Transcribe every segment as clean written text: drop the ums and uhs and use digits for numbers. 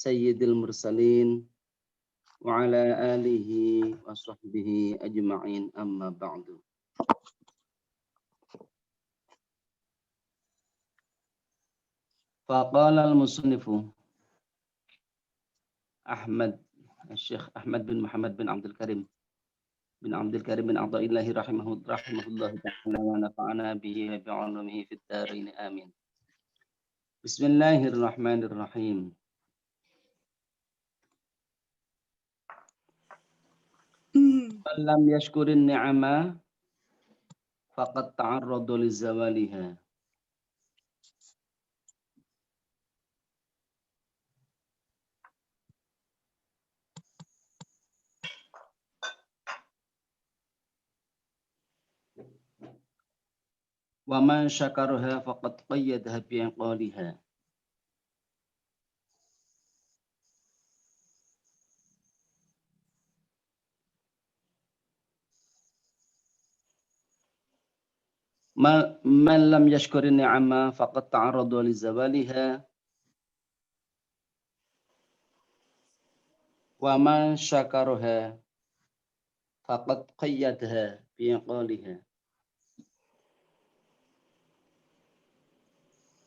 sayyidil mursalin wa ala alihi wa sahbihi ajma'in amma ba'du. Faqala al-musannifu Syekh Ahmad bin Muhammad bin Abdul Karim bin Athaillah rahimahullah ta'ala wa nafa'ana bihi wa bi'ulumihi fid dharain amin. Bismillahirrahmanirrahim. Man lam yashkurin ni'ama faqad ta'arrada li zawaliha. Wa man syakaraha faqad qayyadaha bi anqaliha. Man lam yashkurin ni'ama faqad ta'arrada li zawaliha. Wa man syakaraha faqad qayyadaha bi anqaliha.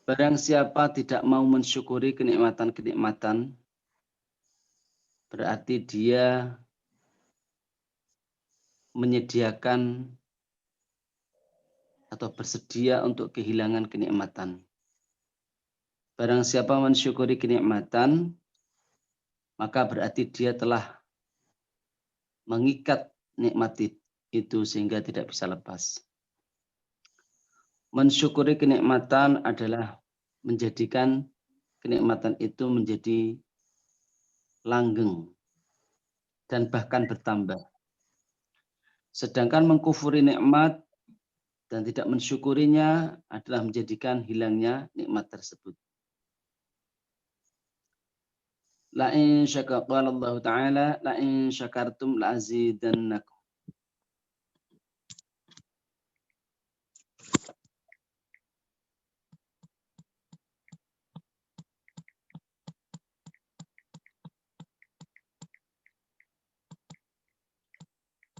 Barang siapa tidak mau mensyukuri kenikmatan-kenikmatan, berarti dia menyediakan atau bersedia untuk kehilangan kenikmatan. Barang siapa mensyukuri kenikmatan, maka berarti dia telah mengikat nikmat itu sehingga tidak bisa lepas. Mensyukuri kenikmatan adalah menjadikan kenikmatan itu menjadi langgeng dan bahkan bertambah. Sedangkan mengkufuri nikmat dan tidak mensyukurinya adalah menjadikan hilangnya nikmat tersebut. La in syakara Allah Ta'ala la in syakartum la azidannakum.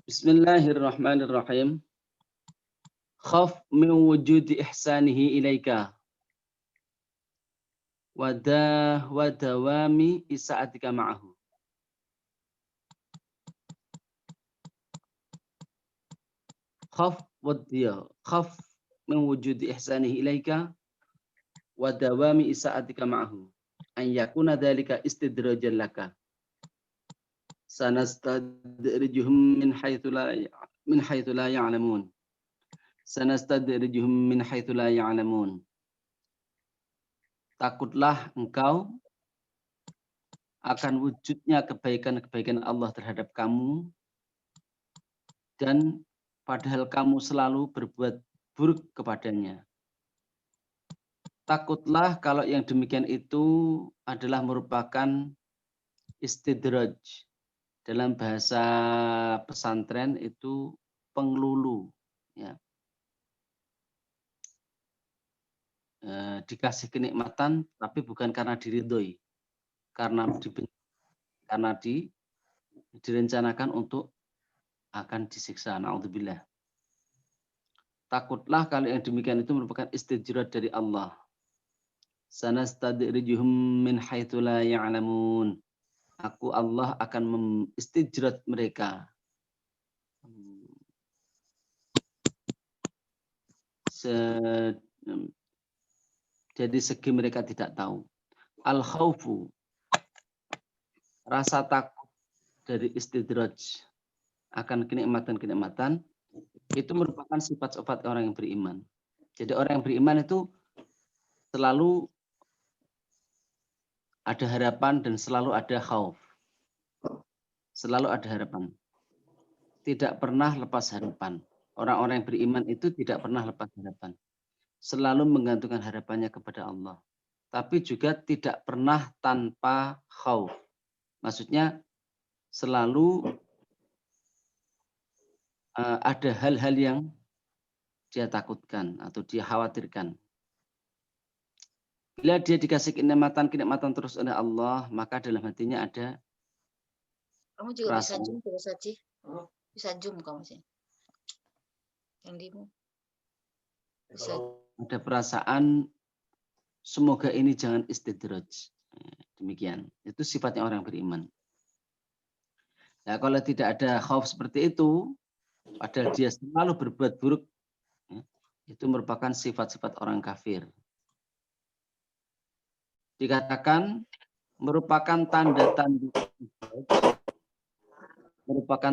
Bismillahirrahmanirrahim. Khaf min wujudi ihsanihi ilaika wa dawami isa'atika ma'ahu. Khaf min wujudi ihsanihi ilaika wa dawami isa'atika ma'ahu. An yakuna dhalika istidrajan laka. Sanastadrijuhum min haythu la ya'lamun. Sanastadrijuhum min haythu la ya'lamun. Takutlah engkau akan wujudnya kebaikan-kebaikan Allah terhadap kamu, dan padahal kamu selalu berbuat buruk kepadanya. Takutlah kalau yang demikian itu adalah merupakan istidraj. Dalam bahasa pesantren itu penglulu, ya. Dikasih kenikmatan tapi bukan karena diridhoi, karena direncanakan untuk akan disiksa. Na'udzubillah. Takutlah kalau yang demikian itu merupakan istidraj dari Allah. Sanastadrijuhum min haitsu la ya'lamun. Aku Allah akan mengistijrat mereka jadi segi mereka tidak tahu. Al-khaufu, rasa takut dari istidraj akan kenikmatan-kenikmatan, itu merupakan sifat-sifat orang yang beriman. Jadi orang yang beriman itu selalu ada harapan dan selalu ada khauf. Selalu ada harapan. Tidak pernah lepas harapan. Orang-orang yang beriman itu tidak pernah lepas harapan. Selalu menggantungkan harapannya kepada Allah. Tapi juga tidak pernah tanpa khauf. Maksudnya selalu ada hal-hal yang dia takutkan atau dia khawatirkan. Bila dia dikasih kenikmatan terus oleh Allah, maka dalam hatinya ada Kamu juga bisa perasaan, zoom terus aja. Bisa zoom kamu sih. Yang dimu. Bisa. ada perasaan semoga ini jangan istidraj. Demikian. Itu sifatnya orang beriman. Nah, kalau tidak ada khauf seperti itu, padahal dia selalu berbuat buruk, ya, itu merupakan sifat-sifat orang kafir. Dikatakan merupakan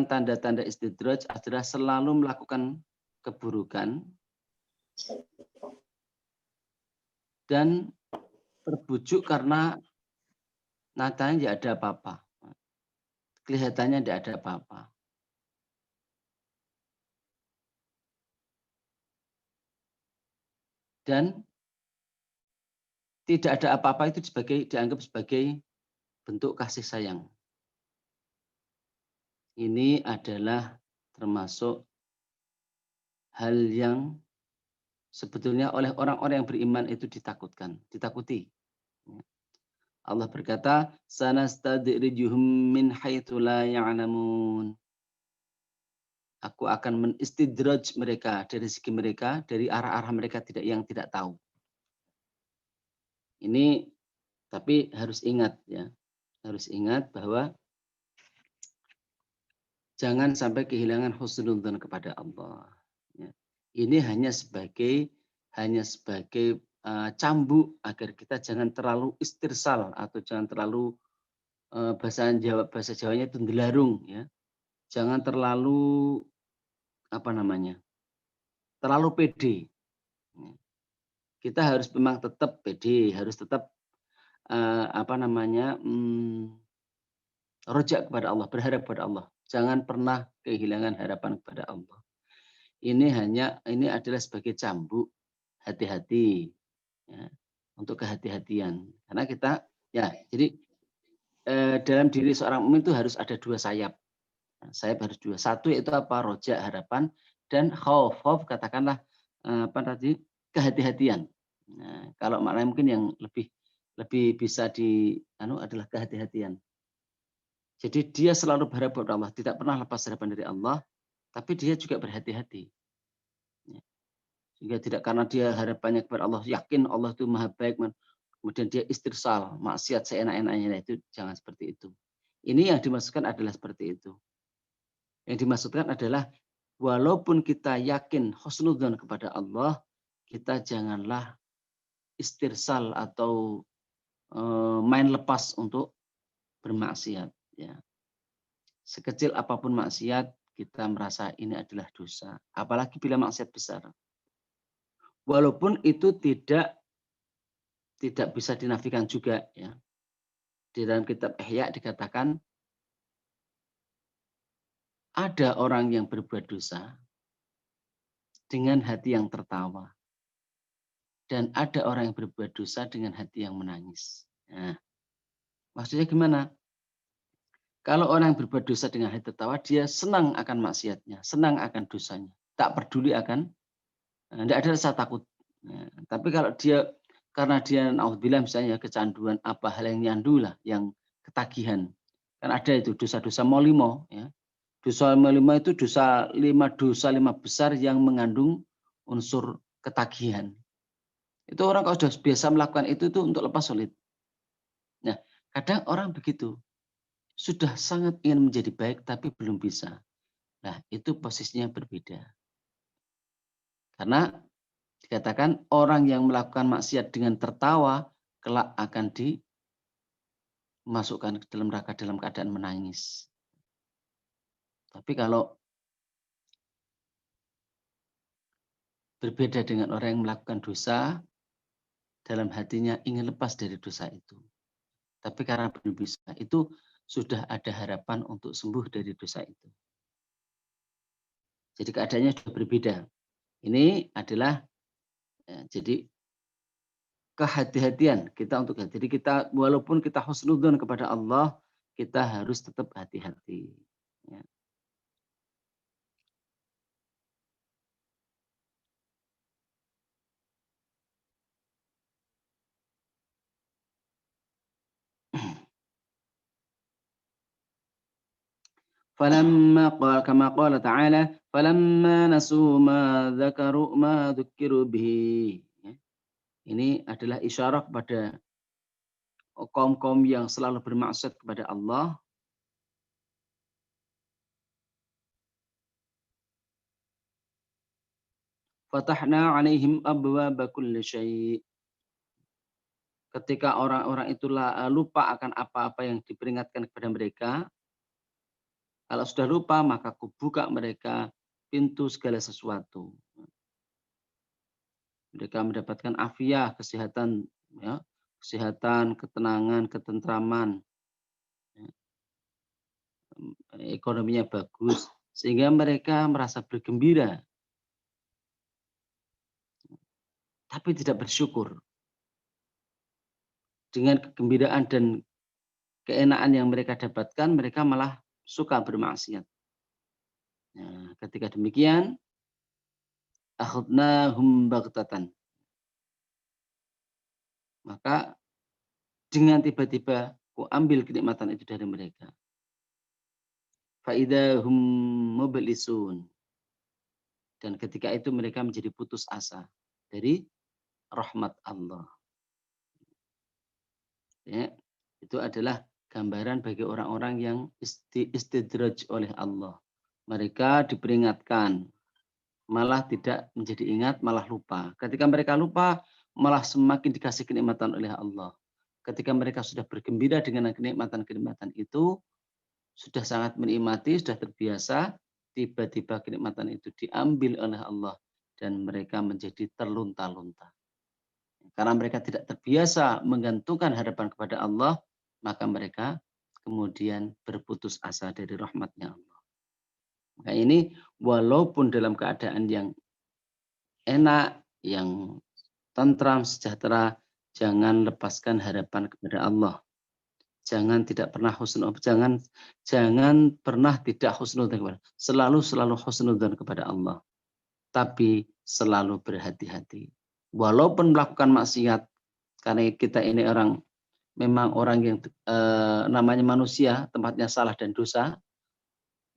tanda-tanda istidraj adalah selalu melakukan keburukan dan terbujuk karena nyatanya tidak ada apa-apa. Kelihatannya tidak ada apa-apa. Dan tidak ada apa-apa itu dianggap sebagai bentuk kasih sayang. Ini adalah termasuk hal yang sebetulnya oleh orang-orang yang beriman itu ditakuti. Allah berkata, sanastadrijuhum min haitsu la ya'lamun. Aku akan menistidraj mereka dari segi mereka, dari arah-arah mereka yang tidak tahu. Ini tapi harus ingat ya. Harus ingat bahwa jangan sampai kehilangan husnudzon kepada Allah. Ya. Ini hanya sebagai cambuk agar kita jangan terlalu istirsal atau jangan terlalu bahasa Jawanya itu ndelarung ya. Jangan terlalu terlalu pede. Kita harus memang tetap pede, harus tetap rojak kepada Allah, berharap kepada Allah. Jangan pernah kehilangan harapan kepada Allah. Ini adalah sebagai cambuk hati-hati ya, untuk kehati-hatian. Karena kita jadi dalam diri seorang mukmin itu harus ada dua sayap. Sayap harus dua. Satu yaitu apa? Rojak, harapan, dan khauf. Khauf katakanlah kehati-hatian. Nah, kalau maknanya mungkin yang lebih bisa adalah kehati-hatian. Jadi dia selalu berharap kepada Allah, tidak pernah lepas harapan dari Allah, tapi dia juga berhati-hati. Sehingga tidak karena dia harapannya kepada Allah, yakin Allah itu maha baik, kemudian dia istirsal, maksiat seenak-enaknya, itu jangan seperti itu. Ini yang dimaksudkan adalah seperti itu. Yang dimaksudkan adalah walaupun kita yakin husnudzon kepada Allah, kita janganlah istirsal atau main lepas untuk bermaksiat. Ya. Sekecil apapun maksiat, kita merasa ini adalah dosa. Apalagi bila maksiat besar. Walaupun itu tidak bisa dinafikan juga. Ya. Di dalam kitab Ihya dikatakan, ada orang yang berbuat dosa dengan hati yang tertawa. Dan ada orang yang berbuat dosa dengan hati yang menangis. Nah, maksudnya gimana? Kalau orang yang berbuat dosa dengan hati tertawa, dia senang akan maksiatnya, senang akan dosanya. Tak peduli akan, tidak ada rasa takut. Nah, tapi kalau dia, karena dia, naudzubillah misalnya kecanduan, apa hal yang nyandu lah, yang ketagihan. Kan ada itu dosa-dosa molimo. Ya. Dosa molimo itu lima besar yang mengandung unsur ketagihan. Itu orang kalau sudah biasa melakukan itu untuk lepas sulit. Nah, kadang orang begitu. Sudah sangat ingin menjadi baik tapi belum bisa. Nah, itu posisinya berbeda. Karena dikatakan orang yang melakukan maksiat dengan tertawa kelak akan dimasukkan ke dalam neraka dalam keadaan menangis. Tapi kalau berbeda dengan orang yang melakukan dosa, dalam hatinya ingin lepas dari dosa itu. Tapi karena belum bisa, itu sudah ada harapan untuk sembuh dari dosa itu. Jadi keadaannya sudah berbeda. Ini adalah jadi kehati-hatian kita untuk hati. Jadi kita walaupun kita husnudzon kepada Allah, kita harus tetap hati-hati. Ya. kama qala ta'ala falamma nasu ma dzukkiru bihi. Ini adalah isyarat kepada kaum-kaum yang selalu bermaksud kepada Allah. Fatahna 'alaihim abwaaba kulli syai'. Ketika orang-orang itu lupa akan apa-apa yang diperingatkan kepada mereka, kalau sudah lupa maka kubuka mereka pintu segala sesuatu. Mereka mendapatkan afiah, kesehatan, ya, kesehatan, ketenangan, ketentraman, ya, ekonominya bagus, sehingga mereka merasa bergembira, tapi tidak bersyukur. Dengan kegembiraan dan keenaan yang mereka dapatkan, mereka malah suka bermaksiat. Nah, ketika demikian, akhadnahum baghtatan. Maka dengan tiba-tiba ku ambil kenikmatan itu dari mereka. Faidahum mublisun. Dan ketika itu mereka menjadi putus asa dari rahmat Allah. Ya, itu adalah gambaran bagi orang-orang yang istidraj oleh Allah. Mereka diperingatkan, malah tidak menjadi ingat, malah lupa. Ketika mereka lupa, malah semakin dikasih kenikmatan oleh Allah. Ketika mereka sudah bergembira dengan kenikmatan-kenikmatan itu, sudah sangat menikmati, sudah terbiasa, tiba-tiba kenikmatan itu diambil oleh Allah dan mereka menjadi terlunta-lunta. Karena mereka tidak terbiasa menggantungkan harapan kepada Allah, maka mereka kemudian berputus asa dari rahmatnya Allah. Maka ini walaupun dalam keadaan yang enak, yang tentram, sejahtera, jangan lepaskan harapan kepada Allah. Jangan tidak pernah jangan pernah tidak husnudzon kepada Allah. Selalu husnudzon kepada Allah. Tapi selalu berhati-hati. Walaupun melakukan maksiat, karena kita ini memang orang yang namanya manusia, tempatnya salah dan dosa.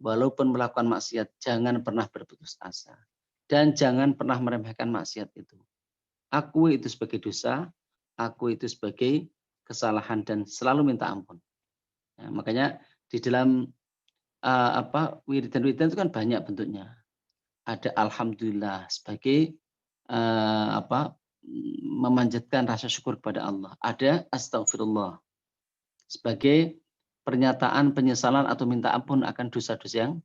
Walaupun melakukan maksiat, jangan pernah berputus asa. Dan jangan pernah meremehkan maksiat itu. Akui itu sebagai dosa, akui itu sebagai kesalahan dan selalu minta ampun. Nah, makanya di dalam wiridan-wiridan itu kan banyak bentuknya. Ada alhamdulillah sebagai memanjatkan rasa syukur kepada Allah. Ada astagfirullah sebagai pernyataan penyesalan atau minta ampun akan dosa-dosa yang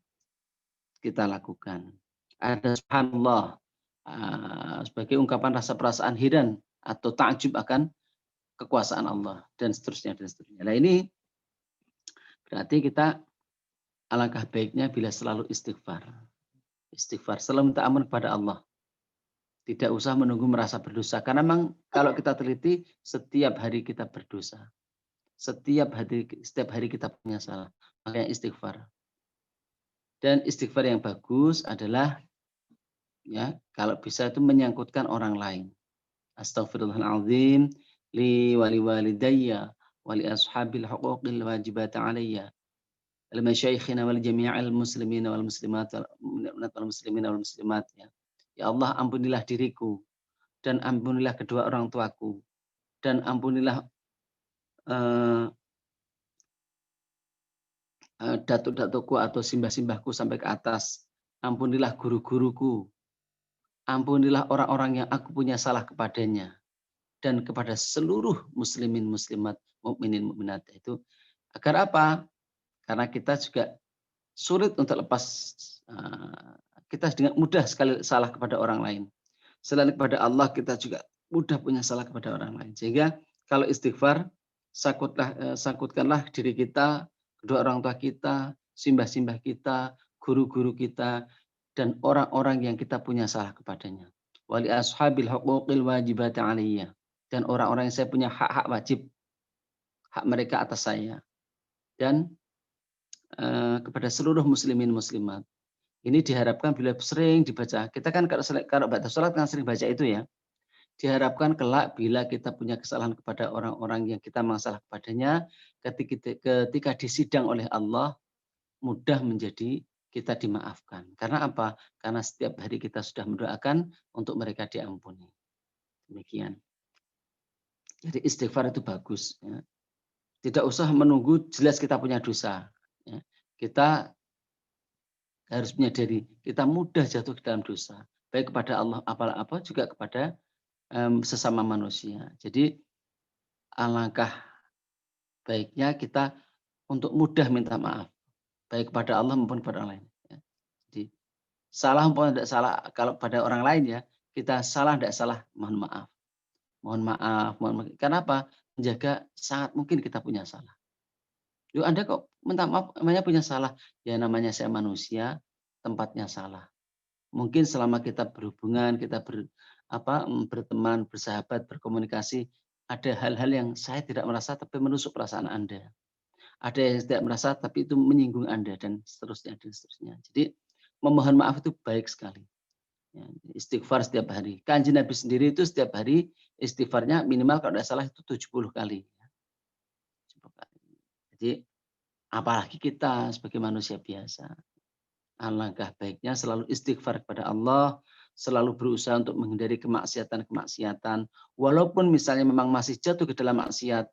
kita lakukan. Ada subhanallah sebagai ungkapan rasa perasaan heran atau takjub akan kekuasaan Allah dan seterusnya dan seterusnya. Nah, ini berarti kita alangkah baiknya bila selalu istighfar. Istighfar, selalu minta ampun kepada Allah. Tidak usah menunggu merasa berdosa. Karena memang kalau kita teliti, setiap hari kita berdosa. Setiap hari kita punya salah. Makanya istighfar. Dan istighfar yang bagus adalah, ya, kalau bisa itu menyangkutkan orang lain. Astaghfirullahaladzim li wali walidayya wali ashabil huquqil wajibat alayya. Al-masyaikhina wal jami'al muslimina wal muslimat wal muslimina wal muslimat, ya. Ya Allah, ampunilah diriku dan ampunilah kedua orang tuaku dan ampunilah datuk-datukku atau simbah-simbahku sampai ke atas. Ampunilah guru-guruku. Ampunilah orang-orang yang aku punya salah kepadanya dan kepada seluruh muslimin muslimat, mukminin mukminat. Itu agar apa? Karena kita juga sulit untuk lepas, kita dengan mudah sekali salah kepada orang lain. Selain kepada Allah, kita juga mudah punya salah kepada orang lain. Sehingga kalau istighfar, sangkutkanlah diri kita, kedua orang tua kita, simbah-simbah kita, guru-guru kita, dan orang-orang yang kita punya salah kepadanya. Wali ashabil huquqil wajibati aliyya. Dan orang-orang yang saya punya hak-hak wajib, hak mereka atas saya. Dan kepada seluruh muslimin muslimat. Ini diharapkan bila sering dibaca. Kita kan kalau baca sholat kan sering baca itu, ya. Diharapkan kelak bila kita punya kesalahan kepada orang-orang yang kita masalah kepadanya, ketika disidang oleh Allah, mudah menjadi kita dimaafkan. Karena apa? Karena setiap hari kita sudah mendoakan untuk mereka diampuni. Demikian. Jadi istighfar itu bagus. Ya. Tidak usah menunggu jelas kita punya dosa. Ya. Kita harus menyadari kita mudah jatuh ke dalam dosa. Baik kepada Allah apa-apa juga kepada sesama manusia. Jadi alangkah baiknya kita untuk mudah minta maaf. Baik kepada Allah maupun kepada orang lain. Ya. Jadi salah maupun tidak salah, kalau pada orang lain ya, kita salah tidak salah, mohon maaf. Mohon maaf, mohon maaf. Kenapa? Menjaga sangat mungkin kita punya salah. Yuk Anda kok minta maaf, namanya punya salah. Ya namanya saya manusia, tempatnya salah. Mungkin selama kita berhubungan, kita berteman, bersahabat, berkomunikasi, ada hal-hal yang saya tidak merasa tapi menusuk perasaan Anda. Ada yang tidak merasa tapi itu menyinggung Anda dan seterusnya dan seterusnya. Jadi memohon maaf itu baik sekali. Ya, istighfar setiap hari. Kanjeng Nabi sendiri itu setiap hari istighfarnya minimal kalau tidak salah itu 70 kali. 70 kali. Jadi apalagi kita sebagai manusia biasa. Alangkah baiknya selalu istighfar kepada Allah, selalu berusaha untuk menghindari kemaksiatan-kemaksiatan. Walaupun misalnya memang masih jatuh ke dalam maksiat,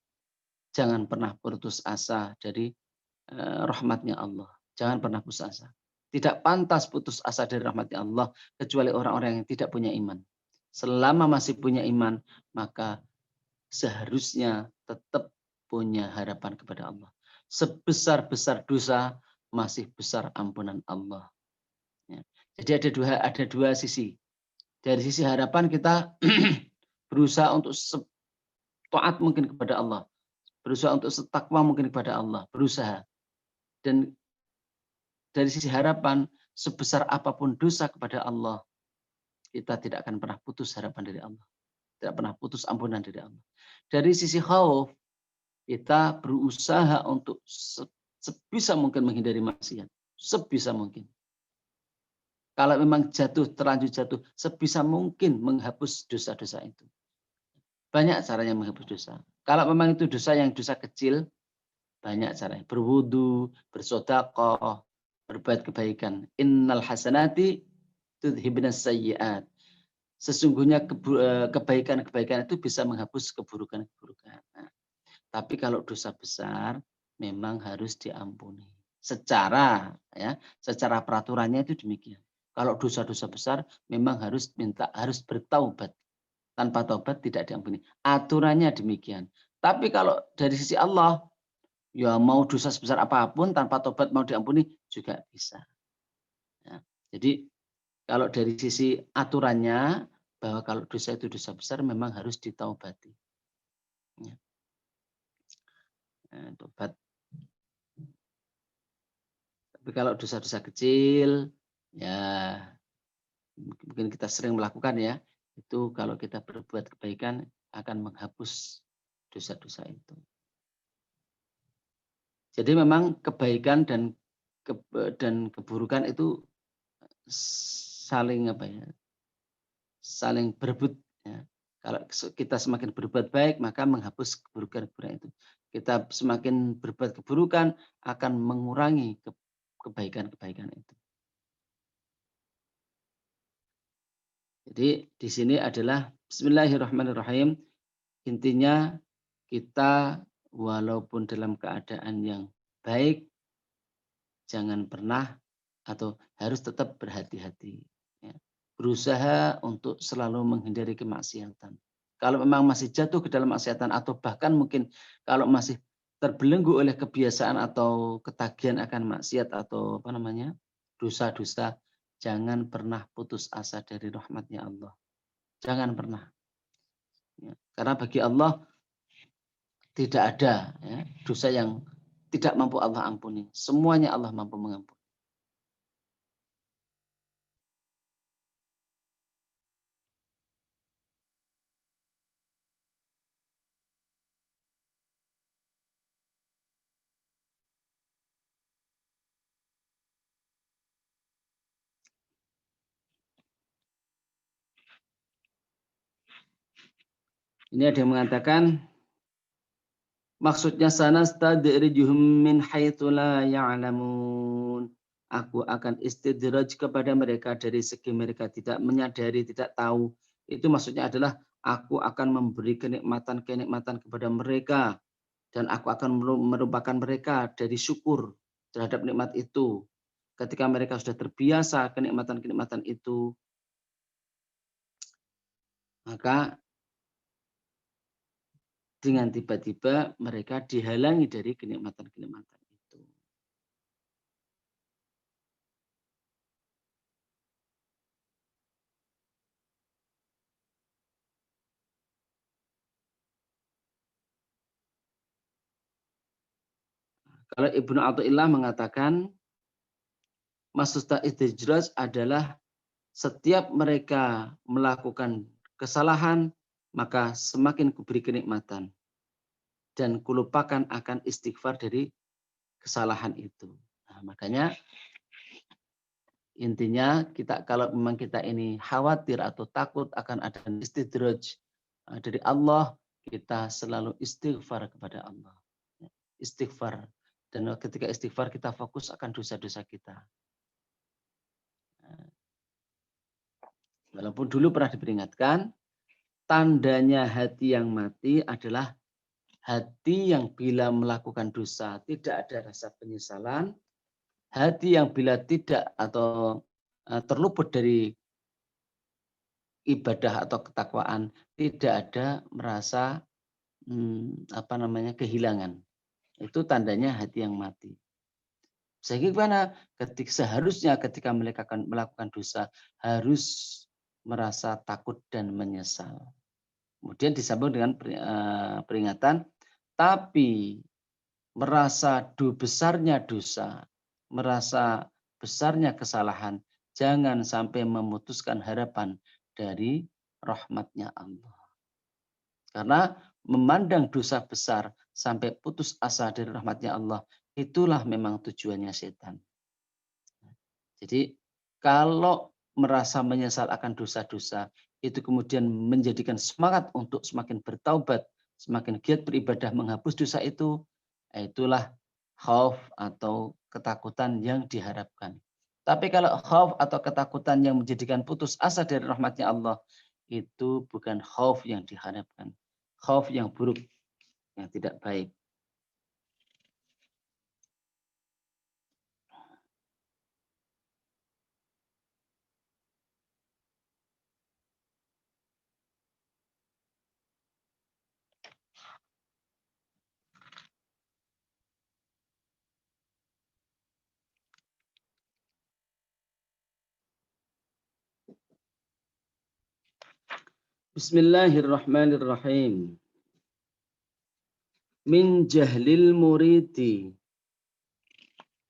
jangan pernah putus asa dari rahmatnya Allah. Jangan pernah putus asa. Tidak pantas putus asa dari rahmatnya Allah, kecuali orang-orang yang tidak punya iman. Selama masih punya iman, maka seharusnya tetap punya harapan kepada Allah. Sebesar-besar dosa, masih besar ampunan Allah. Ya. Jadi ada dua sisi. Dari sisi harapan kita berusaha untuk taat mungkin kepada Allah, berusaha untuk setakwa mungkin kepada Allah, berusaha. Dan dari sisi harapan, sebesar apapun dosa kepada Allah, kita tidak akan pernah putus harapan dari Allah, tidak pernah putus ampunan dari Allah. Dari sisi khauf, kita berusaha untuk sebisa mungkin menghindari maksiat, sebisa mungkin. Kalau memang terlanjur jatuh, sebisa mungkin menghapus dosa-dosa itu. Banyak caranya menghapus dosa. Kalau memang itu dosa kecil, banyak caranya. Berwudu, bersedekah, berbuat kebaikan. Innal hasanati tudhibnas sayyi'at. Sesungguhnya kebaikan-kebaikan itu bisa menghapus keburukan-keburukan. Nah, tapi kalau dosa besar memang harus diampuni. Secara peraturannya itu demikian. Kalau dosa-dosa besar memang harus bertaubat. Tanpa taubat tidak diampuni. Aturannya demikian. Tapi kalau dari sisi Allah, ya mau dosa sebesar apapun tanpa taubat mau diampuni juga bisa. Ya. Jadi kalau dari sisi aturannya bahwa kalau dosa itu dosa besar memang harus ditaubati. Ya. Tobat. Tapi kalau dosa-dosa kecil, ya mungkin kita sering melakukan ya, itu kalau kita berbuat kebaikan akan menghapus dosa-dosa itu. Jadi memang kebaikan dan keburukan itu saling saling berebut. Ya. Kalau kita semakin berbuat baik, maka menghapus keburukan-keburukan itu. Kita semakin berbuat keburukan akan mengurangi kebaikan-kebaikan itu. Jadi di sini adalah Bismillahirrahmanirrahim. Intinya kita walaupun dalam keadaan yang baik, jangan pernah atau harus tetap berhati-hati. Ya. Berusaha untuk selalu menghindari kemaksiatan. Kalau memang masih jatuh ke dalam maksiatan atau bahkan mungkin kalau masih terbelenggu oleh kebiasaan atau ketagihan akan maksiat atau dosa-dosa, jangan pernah putus asa dari rahmatnya Allah. Jangan pernah. Ya. Karena bagi Allah tidak ada dosa yang tidak mampu Allah ampuni. Semuanya Allah mampu mengampuni. Ini ada yang mengatakan Maksudnya sanastadrijuhum min haitsu la ya'lamun. Aku akan istidraj kepada mereka dari segi mereka tidak menyadari, tidak tahu. Itu maksudnya adalah aku akan memberi kenikmatan-kenikmatan kepada mereka dan aku akan merupakan mereka dari syukur terhadap nikmat itu. Ketika mereka sudah terbiasa kenikmatan-kenikmatan itu, maka dengan tiba-tiba mereka dihalangi dari kenikmatan-kenikmatan itu. Kalau Ibnu Athaillah mengatakan, maksud istijraj adalah setiap mereka melakukan kesalahan, maka semakin kuberi kenikmatan. Dan kulupakan akan istighfar dari kesalahan itu. Nah, makanya intinya kita kalau memang kita ini khawatir atau takut akan ada istidraj dari Allah, kita selalu istighfar kepada Allah. Istighfar. Dan ketika istighfar kita fokus akan dosa-dosa kita. Walaupun dulu pernah diperingatkan, tandanya hati yang mati adalah hati yang bila melakukan dosa tidak ada rasa penyesalan, hati yang bila tidak atau terluput dari ibadah atau ketakwaan tidak ada merasa kehilangan. Itu tandanya hati yang mati. Sehingga seharusnya ketika mereka akan melakukan dosa harus merasa takut dan menyesal. Kemudian disambung dengan peringatan, tapi merasa besarnya dosa, merasa besarnya kesalahan, jangan sampai memutuskan harapan dari rahmatnya Allah. Karena memandang dosa besar sampai putus asa dari rahmatnya Allah, itulah memang tujuannya setan. Jadi kalau merasa menyesal akan dosa-dosa, itu kemudian menjadikan semangat untuk semakin bertaubat, semakin giat beribadah menghapus dosa itu, itulah khauf atau ketakutan yang diharapkan. Tapi kalau khauf atau ketakutan yang menjadikan putus asa dari rahmatnya Allah, itu bukan khauf yang diharapkan. Khauf yang buruk, yang tidak baik. Bismillahirrahmanirrahim. Min jahlil muridi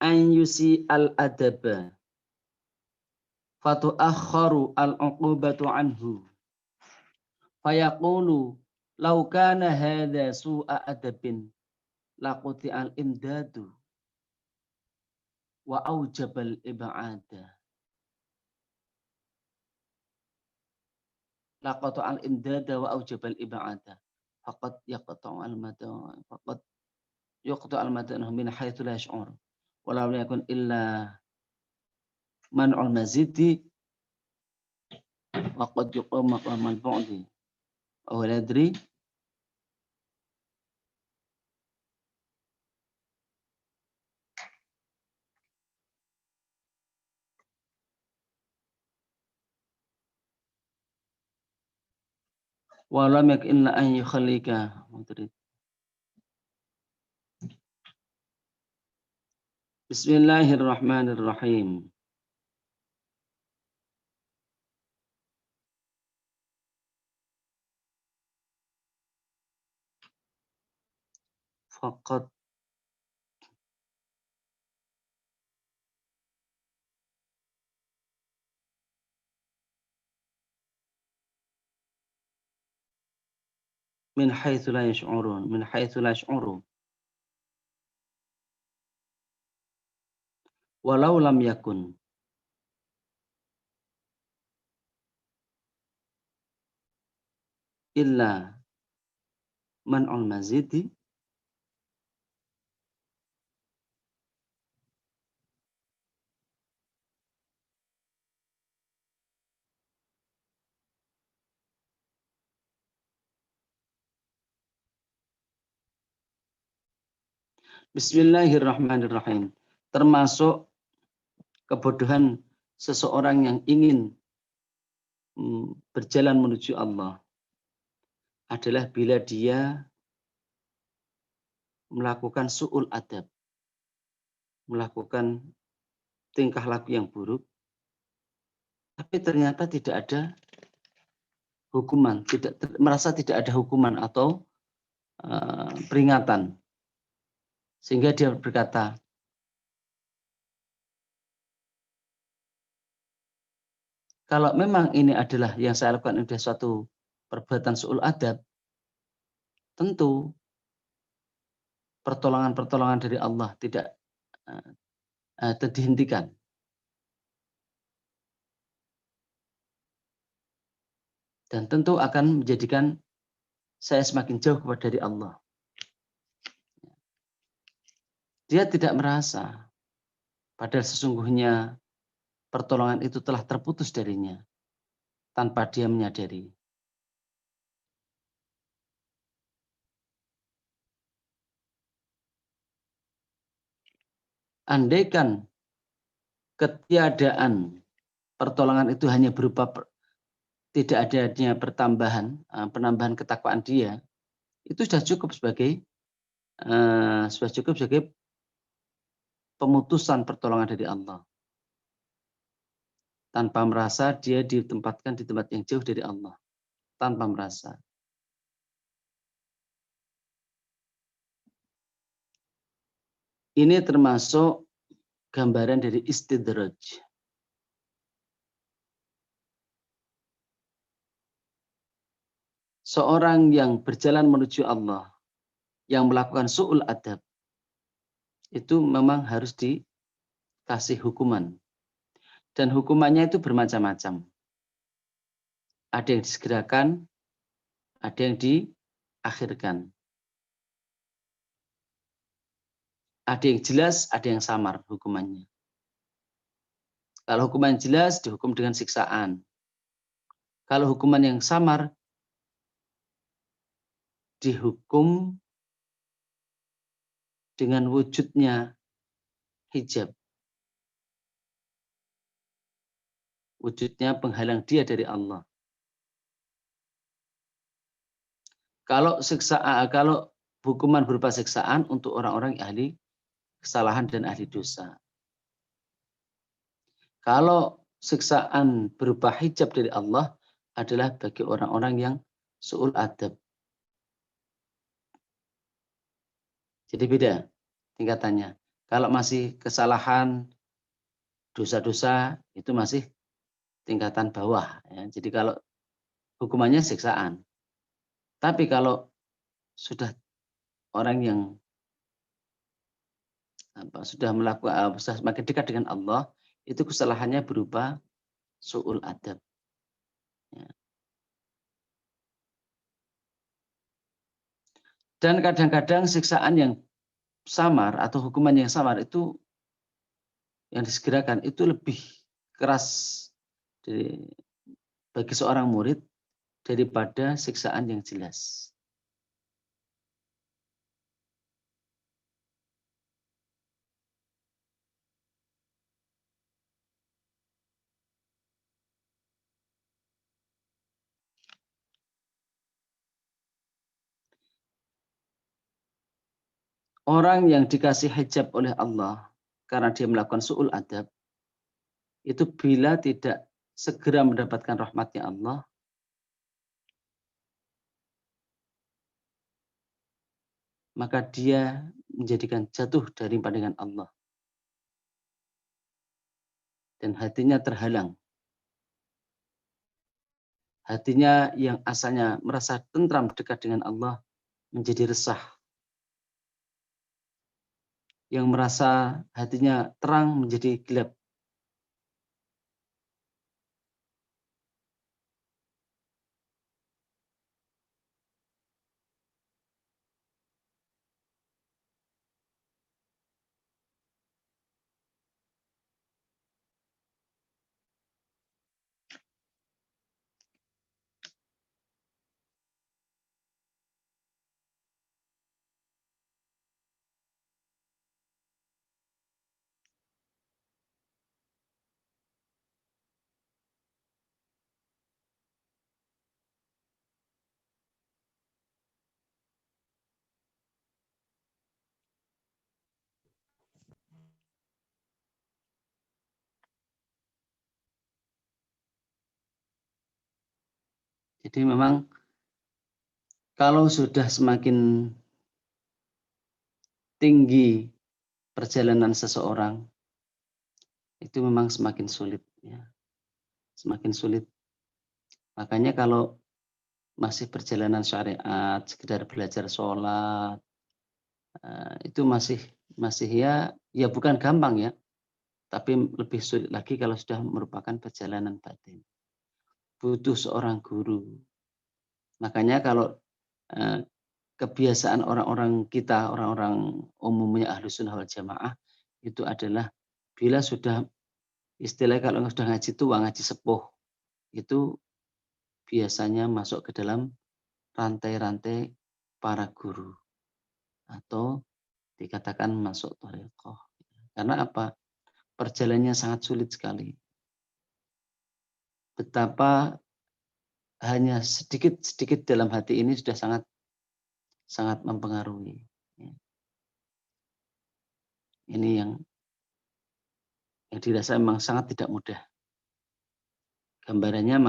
an yusi al-adaba fatuakharu al-uqubatu anhu fayaqulu law kana hadha su'a adabin laquti al-imdadu wa aujabal ib'ada laqatu al-imdada wa aujabal ib'ada faqad yaqta'u al-madu faqad yuqta'u al-madanu min haitsu la yash'ur wa lam yakun illa man'ul mazidi wa qad yuqam maqam al-bu'di aw la yadri wa lam yakun illa an yukhallika mudrid. Bismillahirrahmanirrahim. Faqad min haitsu la yash'urun min haitsu la yash'uru walau lam yakun illa man'ul mazidi Bismillahirrahmanirrahim. Termasuk kebodohan seseorang yang ingin berjalan menuju Allah adalah bila dia melakukan su'ul adab, melakukan tingkah laku yang buruk, tapi ternyata tidak ada hukuman, merasa tidak ada hukuman atau peringatan. Sehingga dia berkata, kalau memang ini adalah yang saya lakukan adalah suatu perbuatan su'ul adab, tentu pertolongan-pertolongan dari Allah tidak dihentikan. Dan tentu akan menjadikan saya semakin jauh dari Allah. Dia tidak merasa, padahal sesungguhnya pertolongan itu telah terputus darinya tanpa dia menyadari. Andaikan ketiadaan pertolongan itu hanya berupa tidak adanya penambahan ketakwaan dia, itu sudah cukup sebagai pemutusan pertolongan dari Allah. Tanpa merasa dia ditempatkan di tempat yang jauh dari Allah. Tanpa merasa. Ini termasuk gambaran dari istidraj. Seorang yang berjalan menuju Allah, yang melakukan su'ul adab, itu memang harus dikasih hukuman. Dan hukumannya itu bermacam-macam. Ada yang disegerakan, ada yang diakhirkan. Ada yang jelas, ada yang samar hukumannya. Kalau hukuman jelas, dihukum dengan siksaan. Kalau hukuman yang samar, dihukum dengan wujudnya hijab. Wujudnya penghalang dia dari Allah. Kalau hukuman berupa siksaan untuk orang-orang ahli kesalahan dan ahli dosa. Kalau siksaan berupa hijab dari Allah adalah bagi orang-orang yang su'ul adab. Jadi beda tingkatannya. Kalau masih kesalahan, dosa-dosa, itu masih tingkatan bawah. Ya. Jadi kalau hukumannya siksaan. Tapi kalau sudah orang yang sudah semakin dekat dengan Allah, itu kesalahannya berupa su'ul adab. Ya. Dan kadang-kadang siksaan yang samar atau hukuman yang samar itu yang disegerakan itu lebih keras bagi seorang murid daripada siksaan yang jelas. Orang yang dikasih hijab oleh Allah karena dia melakukan su'ul adab, itu bila tidak segera mendapatkan rahmatnya Allah, maka dia menjadikan jatuh dari pandangan Allah. Dan hatinya terhalang. Hatinya yang asalnya merasa tentram dekat dengan Allah, menjadi resah. Yang merasa hatinya terang menjadi gelap. Jadi memang kalau sudah semakin tinggi perjalanan seseorang, itu memang semakin sulit. Ya. Semakin sulit. Makanya kalau masih perjalanan syariat, sekedar belajar sholat, itu masih ya bukan gampang ya, tapi lebih sulit lagi kalau sudah merupakan perjalanan batin. Butuh seorang guru. Makanya kalau kebiasaan orang-orang kita, orang-orang umumnya Ahlus Sunnah wal Jamaah, itu adalah bila sudah istilahnya kalau sudah ngaji tua, ngaji sepuh, itu biasanya masuk ke dalam rantai-rantai para guru atau dikatakan masuk thariqah. Karena apa? Perjalanannya sangat sulit sekali. Betapa hanya sedikit-sedikit dalam hati ini sudah sangat mempengaruhi. Ini yang dirasa memang sangat tidak mudah. Gambarannya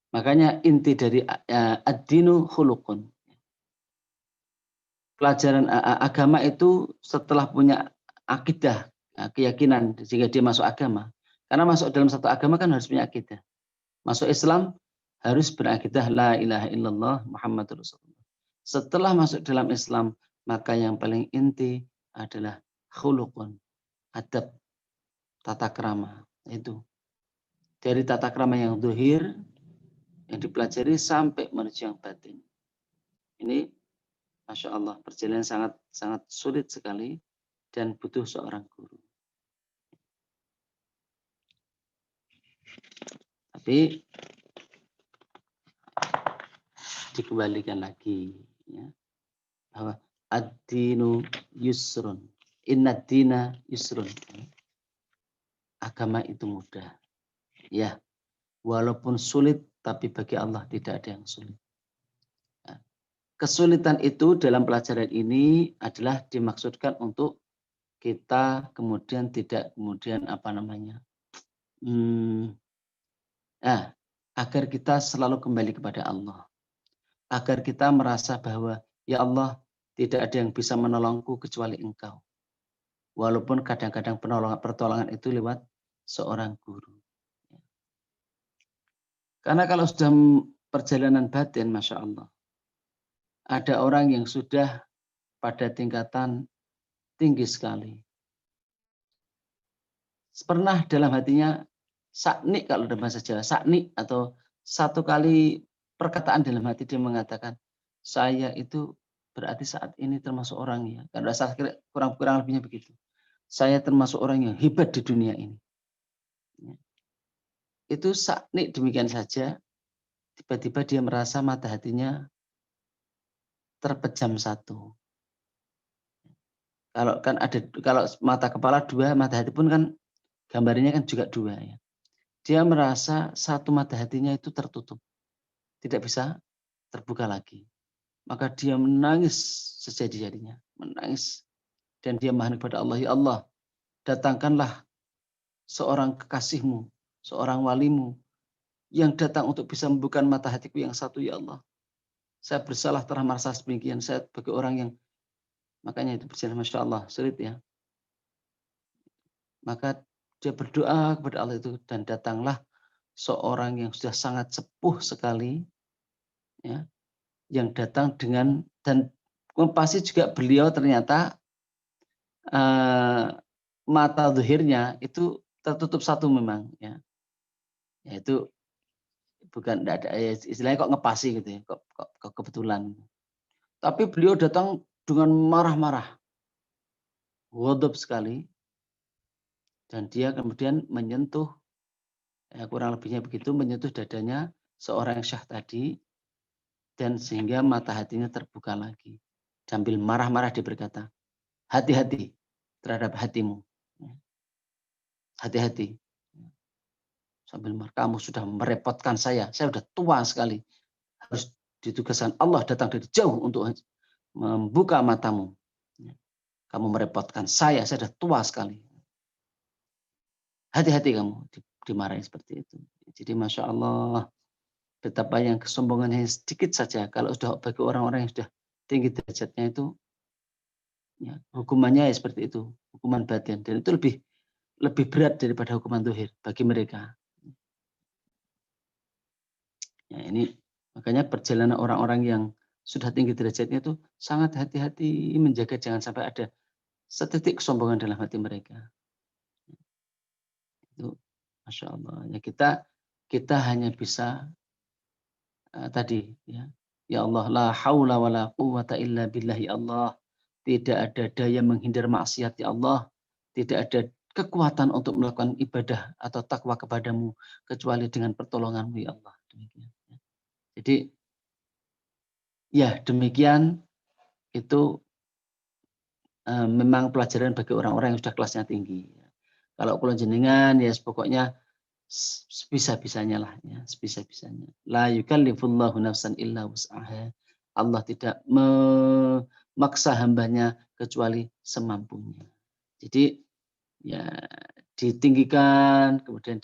makanya inti dari ad-dinu khuluqun. Pelajaran agama itu setelah punya akidah, keyakinan sehingga dia masuk agama. Karena masuk dalam satu agama kan harus punya akidah. Masuk Islam harus berakidah la ilaha illallah Muhammadur Rasulullah. Setelah masuk dalam Islam, maka yang paling inti adalah khuluqun, adab, tata krama. Itu. Dari tata krama yang zuhir, yang dipelajari sampai menuju yang batin. Ini Masya Allah, perjalanan sangat sulit sekali dan butuh seorang guru. Tapi dikembalikan lagi ya, bahwa ad-dinu yusrun, inna dina yusrun. Agama itu mudah. Ya, walaupun sulit, tapi bagi Allah tidak ada yang sulit. Kesulitan itu dalam pelajaran ini adalah dimaksudkan untuk kita kemudian tidak agar kita selalu kembali kepada Allah. Agar kita merasa bahwa ya Allah tidak ada yang bisa menolongku kecuali Engkau. Walaupun kadang-kadang pertolongan itu lewat seorang guru. Karena kalau sudah perjalanan batin, Masya Allah, ada orang yang sudah pada tingkatan tinggi sekali. Pernah dalam hatinya sakni, kalau dalam bahasa Jawa, sakni atau satu kali perkataan dalam hati dia mengatakan, saya itu berarti saat ini termasuk orang ya. Karena saya kira kurang lebihnya begitu. Saya termasuk orang yang hebat di dunia ini. Itu sakni demikian saja. Tiba-tiba dia merasa mata hatinya terpejam satu. Kalau mata kepala dua, mata hati pun kan gambarnya kan juga dua ya. Dia merasa satu mata hatinya itu tertutup. Tidak bisa terbuka lagi. Maka dia menangis sejadi-jadinya. Menangis. Dan dia mohon kepada Allah, ya Allah, datangkanlah seorang kekasihmu, seorang walimu, yang datang untuk bisa membuka mata hatiku yang satu, ya Allah. Saya bersalah telah merasa sedemikian. Saya sebagai orang yang, makanya itu berjalan, Masya Allah, sulit ya. Maka dia berdoa kepada Allah itu, dan datanglah seorang yang sudah sangat sepuh sekali, ya, yang datang dengan, dan pasti juga beliau ternyata mata zuhirnya itu tertutup satu memang, ya, yaitu bukan tidak ada istilahnya kok ngepasi gitu ya, kok kebetulan. Tapi beliau datang dengan marah-marah, ghadab sekali, dan dia kemudian menyentuh, kurang lebihnya begitu, menyentuh dadanya seorang syekh tadi, dan sehingga mata hatinya terbuka lagi. Sambil marah-marah dia berkata, hati-hati terhadap hatimu. Hati-hati. Sambil marah, kamu sudah merepotkan saya sudah tua sekali. Harus ditugaskan Allah datang dari jauh untuk membuka matamu. Kamu merepotkan saya sudah tua sekali. Hati-hati kamu dimarahi seperti itu. Jadi Masya Allah, betapa yang kesombongannya sedikit saja. Kalau sudah bagi orang-orang yang sudah tinggi derajatnya itu, ya, hukumannya ya seperti itu, hukuman batin. Dan itu lebih berat daripada hukuman zuhir bagi mereka. Ya, ini makanya perjalanan orang-orang yang sudah tinggi derajatnya itu sangat hati-hati menjaga jangan sampai ada setitik kesombongan dalam hati mereka. Itu Masya Allah. Ya, kita hanya bisa tadi ya Allah, la haula wala quwwata illa billah, ya Allah. Tidak ada daya menghindar maksiat, ya Allah. Tidak ada kekuatan untuk melakukan ibadah atau takwa kepadamu kecuali dengan pertolonganmu, ya Allah. Demikian. Jadi ya demikian itu memang pelajaran bagi orang-orang yang sudah kelasnya tinggi. Kalau pulau jenengan ya pokoknya sebisa-bisanya lah, ya, sebisa-bisanya. La yukallifullahu nafsan illa wus'aha. Allah tidak memaksa hambanya kecuali semampunya. Jadi ya ditinggikan, kemudian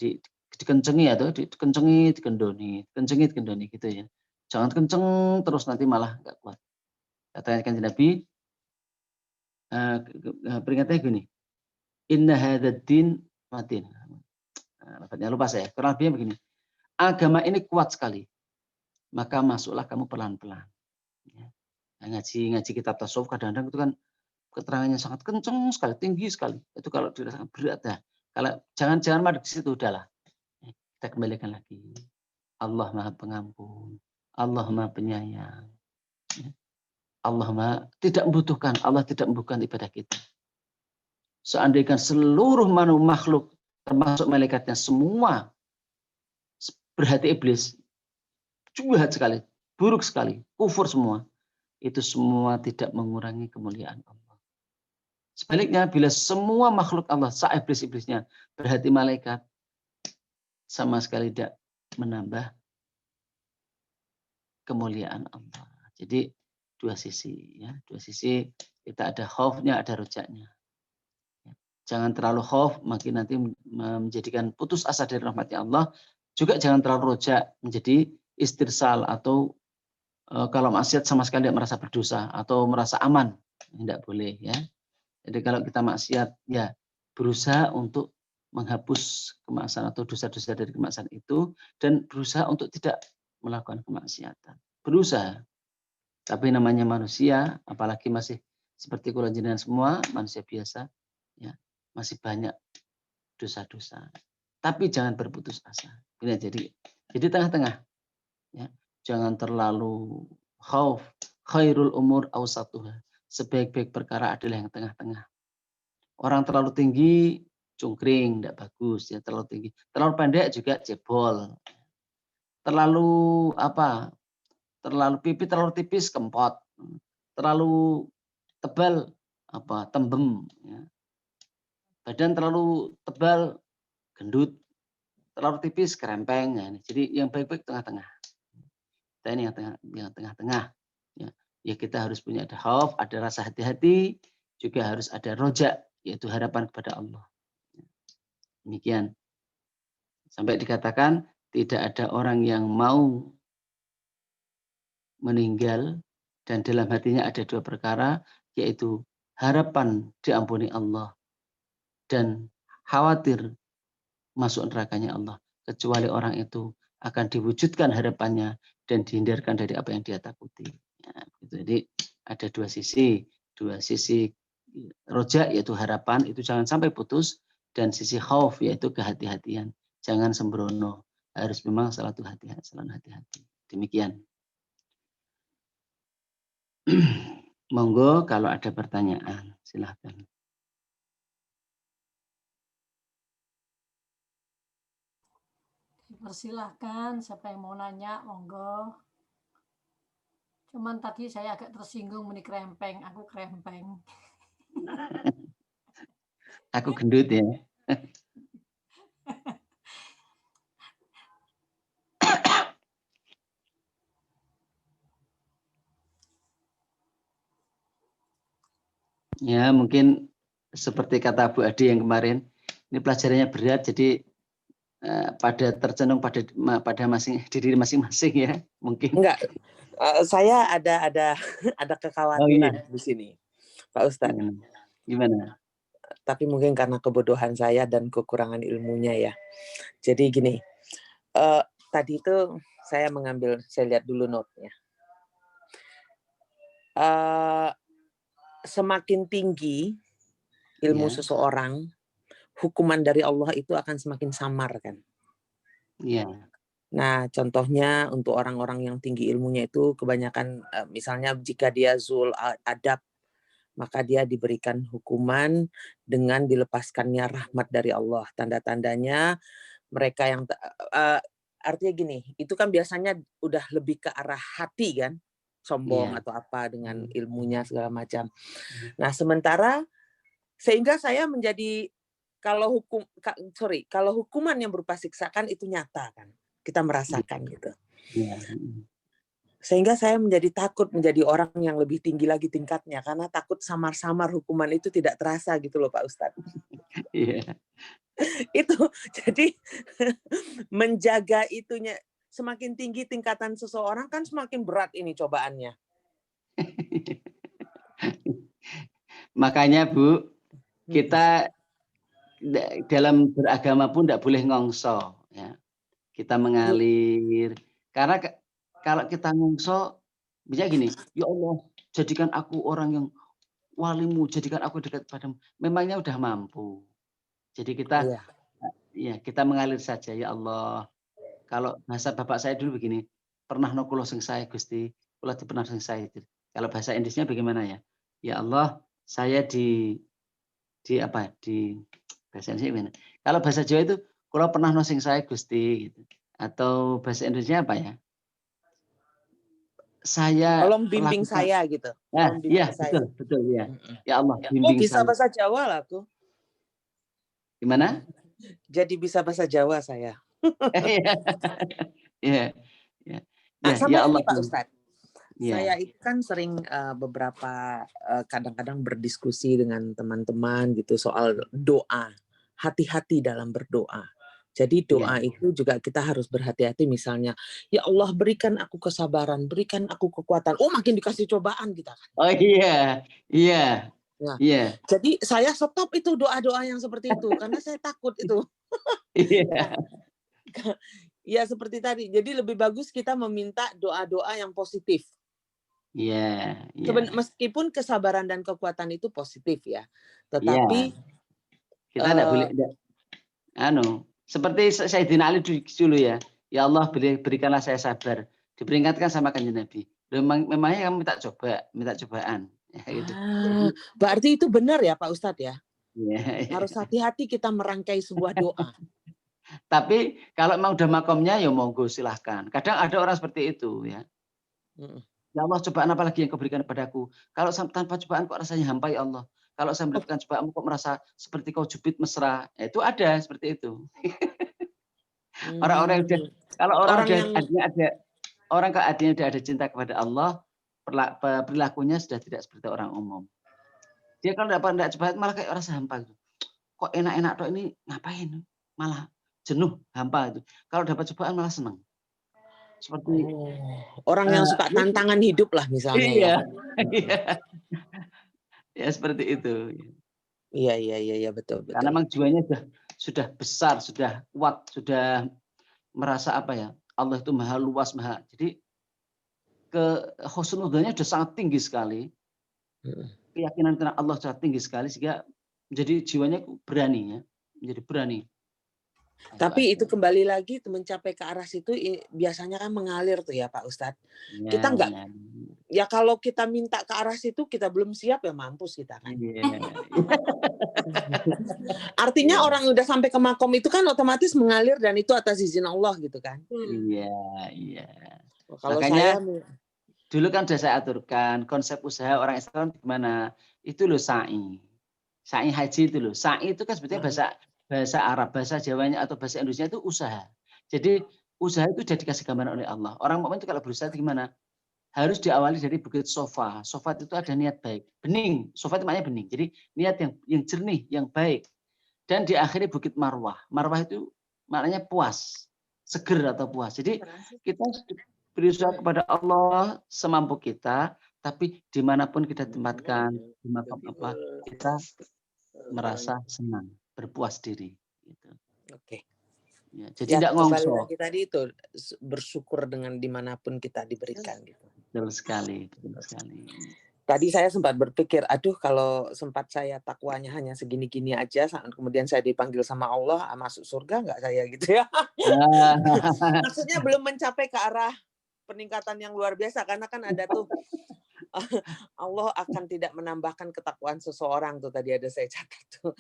dikencengi atau dikencengi, dikendoni gitu ya. Jangan kenceng terus nanti malah nggak kuat. Katanya kan Nabi, peringatnya gini, inna hadzal din matin. Lafadznya lupa saya. Kurang lebihnya begini. Agama ini kuat sekali. Maka masuklah kamu pelan-pelan. Ya. Ngaji kitab tasawuf kadang-kadang itu kan keterangannya sangat kencang sekali, tinggi sekali. Itu kalau dirasakan berat dah. Kalau jangan madep di situ udahlah. Kita kembalikan lagi. Allah Maha Pengampun. Allah Maha Penyayang. Allah tidak membutuhkan. Allah tidak membutuhkan ibadah kita. Seandainya seluruh makhluk termasuk malaikatnya semua berhati iblis, jahat sekali, buruk sekali, kufur semua. Itu semua tidak mengurangi kemuliaan Allah. Sebaliknya, bila semua makhluk Allah, iblis-iblisnya, berhati malaikat, sama sekali tidak menambah kemuliaan Allah. Jadi dua sisi, ya, dua sisi. Kita ada khaufnya, ada rojaknya. Jangan terlalu khauf, makin nanti menjadikan putus asa dari rahmatnya Allah. Juga jangan terlalu rojak, menjadi istirsal atau kalau maksiat sama sekali tidak merasa berdosa atau merasa aman, tidak boleh, ya. Jadi kalau kita maksiat, ya berusaha untuk menghapus kemaksiatan atau dosa-dosa dari kemaksiatan itu dan berusaha untuk tidak melakukan kemaksiatan. Berusaha. Tapi namanya manusia, apalagi masih seperti kula jenengan semua, manusia biasa, ya, masih banyak dosa-dosa. Tapi jangan berputus asa. Jadi tengah-tengah, ya. Jangan terlalu khauf. Khairul umur awsatuha. Sebaik-baik perkara adalah yang tengah-tengah. Orang terlalu tinggi cungkring, tidak bagus, ya, terlalu tinggi. Terlalu pendek juga jebol. Terlalu terlalu pipi terlalu tipis kempot. Terlalu tebal tembem, ya. Badan terlalu tebal gendut. Terlalu tipis kerempeng, ya. Jadi yang baik-baik tengah-tengah. Kita ini yang tengah-tengah. Ya kita harus punya ada khauf, ada rasa hati-hati, juga harus ada rojak, yaitu harapan kepada Allah. Demikian. Sampai dikatakan tidak ada orang yang mau meninggal dan dalam hatinya ada dua perkara, yaitu harapan diampuni Allah dan khawatir masuk nerakanya Allah. Kecuali orang itu akan diwujudkan harapannya dan dihindarkan dari apa yang dia takuti. Ya, jadi ada dua sisi roja yaitu harapan itu jangan sampai putus dan sisi khauf yaitu kehati-hatian. Jangan sembrono, harus memang selalu hati-hati. Demikian. Monggo kalau ada pertanyaan, silahkan. Dipersilahkan, siapa yang mau nanya, monggo. Cuman tadi saya agak tersinggung meni krempeng, aku krempeng. Aku gendut ya. Ya, mungkin seperti kata Bu Adi yang kemarin, ini pelajarannya berat, jadi pada tercenung pada diri masing-masing ya, mungkin. Enggak, saya ada ada Oh kekhawatiran iya, di sini, Pak Ustadz. gimana? Tapi mungkin karena kebodohan saya dan kekurangan ilmunya ya. Jadi gini, tadi itu saya lihat dulu note-nya. Semakin tinggi ilmu Ya, seseorang, hukuman dari Allah itu akan semakin samar kan. iya, Nah, contohnya untuk orang-orang yang tinggi ilmunya itu kebanyakan misalnya jika dia zul adab, maka dia diberikan hukuman dengan dilepaskannya rahmat dari Allah. Tanda-tandanya mereka yang artinya gini, itu kan biasanya udah lebih ke arah hati kan, sombong iya. atau apa dengan ilmunya segala macam. Nah, sementara sehingga saya menjadi kalau hukuman yang berupa siksa kan itu nyata kan, kita merasakan gitu. Iya. Sehingga saya menjadi takut menjadi orang yang lebih tinggi lagi tingkatnya karena takut samar-samar hukuman itu tidak terasa gitu loh Pak Ustadz. Iya. Itu jadi menjaga itunya semakin tinggi tingkatan seseorang kan semakin berat ini cobaannya. Makanya Bu, kita dalam beragama pun tidak boleh ngongso ya. Kita mengalir karena kalau kita ngongso bisa gini, ya Allah jadikan aku orang yang walimu, jadikan aku dekat padamu. Memangnya udah mampu. Jadi kita ya kita mengalir saja ya Allah. Kalau bahasa bapak saya dulu begini, pernah no kula sing sae Gusti, kula pernah sing sae. Kalau bahasa Inggrisnya bagaimana ya? Ya Allah, saya di apa? Di bahasa Indonesia gimana? Kalau bahasa Jawa itu kula pernah no sing sae Gusti gitu. Atau bahasa Indonesia apa ya? Saya tolong bimbing saya gitu. Nah, iya saya. betul ya. Ya Allah, Oh, bimbing bisa saya. bahasa Jawa lah aku. Gimana? Jadi bisa bahasa Jawa saya. Iya. Ya. Sama Ya ini Allah. Pak Ustadz. Ya. Saya itu kan sering beberapa kadang-kadang berdiskusi dengan teman-teman gitu soal doa. Hati-hati dalam berdoa. Jadi doa itu juga kita harus berhati-hati misalnya, ya Allah berikan aku kesabaran, berikan aku kekuatan. Oh makin dikasih cobaan kita kan. Oh iya. Iya. Nah, iya. Jadi saya stop itu doa-doa yang seperti itu karena saya takut itu. Iya. Ya seperti tadi. Jadi lebih bagus kita meminta doa-doa yang positif. Iya. Meskipun kesabaran dan kekuatan itu positif ya, tetapi kita tidak boleh seperti Sayyidina Ali dulu ya. Ya Allah berikanlah saya sabar. Diperingatkan sama Kanjeng Nabi. Memangnya kamu minta cobaan. Ya, gitu. Berarti itu benar ya Pak Ustadz ya? Ya. Harus hati-hati kita merangkai sebuah doa. Tapi kalau memang udah makomnya ya monggo silahkan. Kadang ada orang seperti itu ya. Ya Allah cobaan apa lagi yang kau berikan kepadaku? Kalau tanpa cobaan kok rasanya hampa ya Allah. Kalau saya mendapatkan cobaan kok merasa seperti kau jubit mesra. Ya, itu ada seperti itu. Orang-orang udah kalau orang udah ada cinta kepada Allah, perilakunya sudah tidak seperti orang umum. Dia kalau dapat cobaan malah kayak rasa hampa gitu. Kok enak-enak tok ini ngapain? Malah jenuh, hampa itu. Kalau dapat cobaan malah senang. Seperti orang yang suka tantangan hidup lah misalnya ya. Ya seperti itu. Iya betul. Karena memang jiwanya sudah besar, sudah kuat, sudah merasa apa ya? Allah itu maha luas, jadi husnudzonnya sudah sangat tinggi sekali. Keyakinan tentang Allah sangat tinggi sekali sehingga menjadi jiwanya berani ya, menjadi berani. Tapi itu kembali lagi mencapai ke arah situ biasanya kan mengalir tuh ya Pak Ustadz. Kita enggak ya kalau kita minta ke arah situ kita belum siap ya mampus kita kan. Artinya orang udah sampai ke makom itu kan otomatis mengalir dan itu atas izin Allah gitu kan. Iya. Kalau makanya dulu kan sudah saya aturkan konsep usaha orang Islam gimana? Itu loh sa'i. Sa'i haji itu loh. Sa'i itu kan sebetulnya bahasa Arab, bahasa Jawanya atau bahasa Indonesia itu usaha. Jadi usaha itu sudah dikasih gambaran oleh Allah. Orang mukmin itu kalau berusaha itu gimana? harus diawali dari Bukit Sofa. Sofa itu ada niat baik, bening. Sofa itu maknanya bening. Jadi niat yang jernih, yang baik. Dan diakhiri Bukit Marwah. Marwah itu maknanya puas, seger atau puas. Jadi kita berusaha kepada Allah semampu kita, tapi dimanapun kita tempatkan, di makam apa, kita merasa senang, berpuas diri. Gitu. Oke. Ya, jadi Ya, tidak kembali ngongso. lagi tadi itu bersyukur dengan dimanapun kita diberikan gitu. Betul sekali, betul sekali. Tadi saya sempat berpikir, aduh kalau sempat saya takwanya hanya segini-gini aja, kemudian saya dipanggil sama Allah, masuk surga nggak saya gitu ya? Maksudnya belum mencapai ke arah peningkatan yang luar biasa, karena kan ada tuh Allah akan tidak menambahkan ketakwaan seseorang tuh tadi ada saya catat tuh.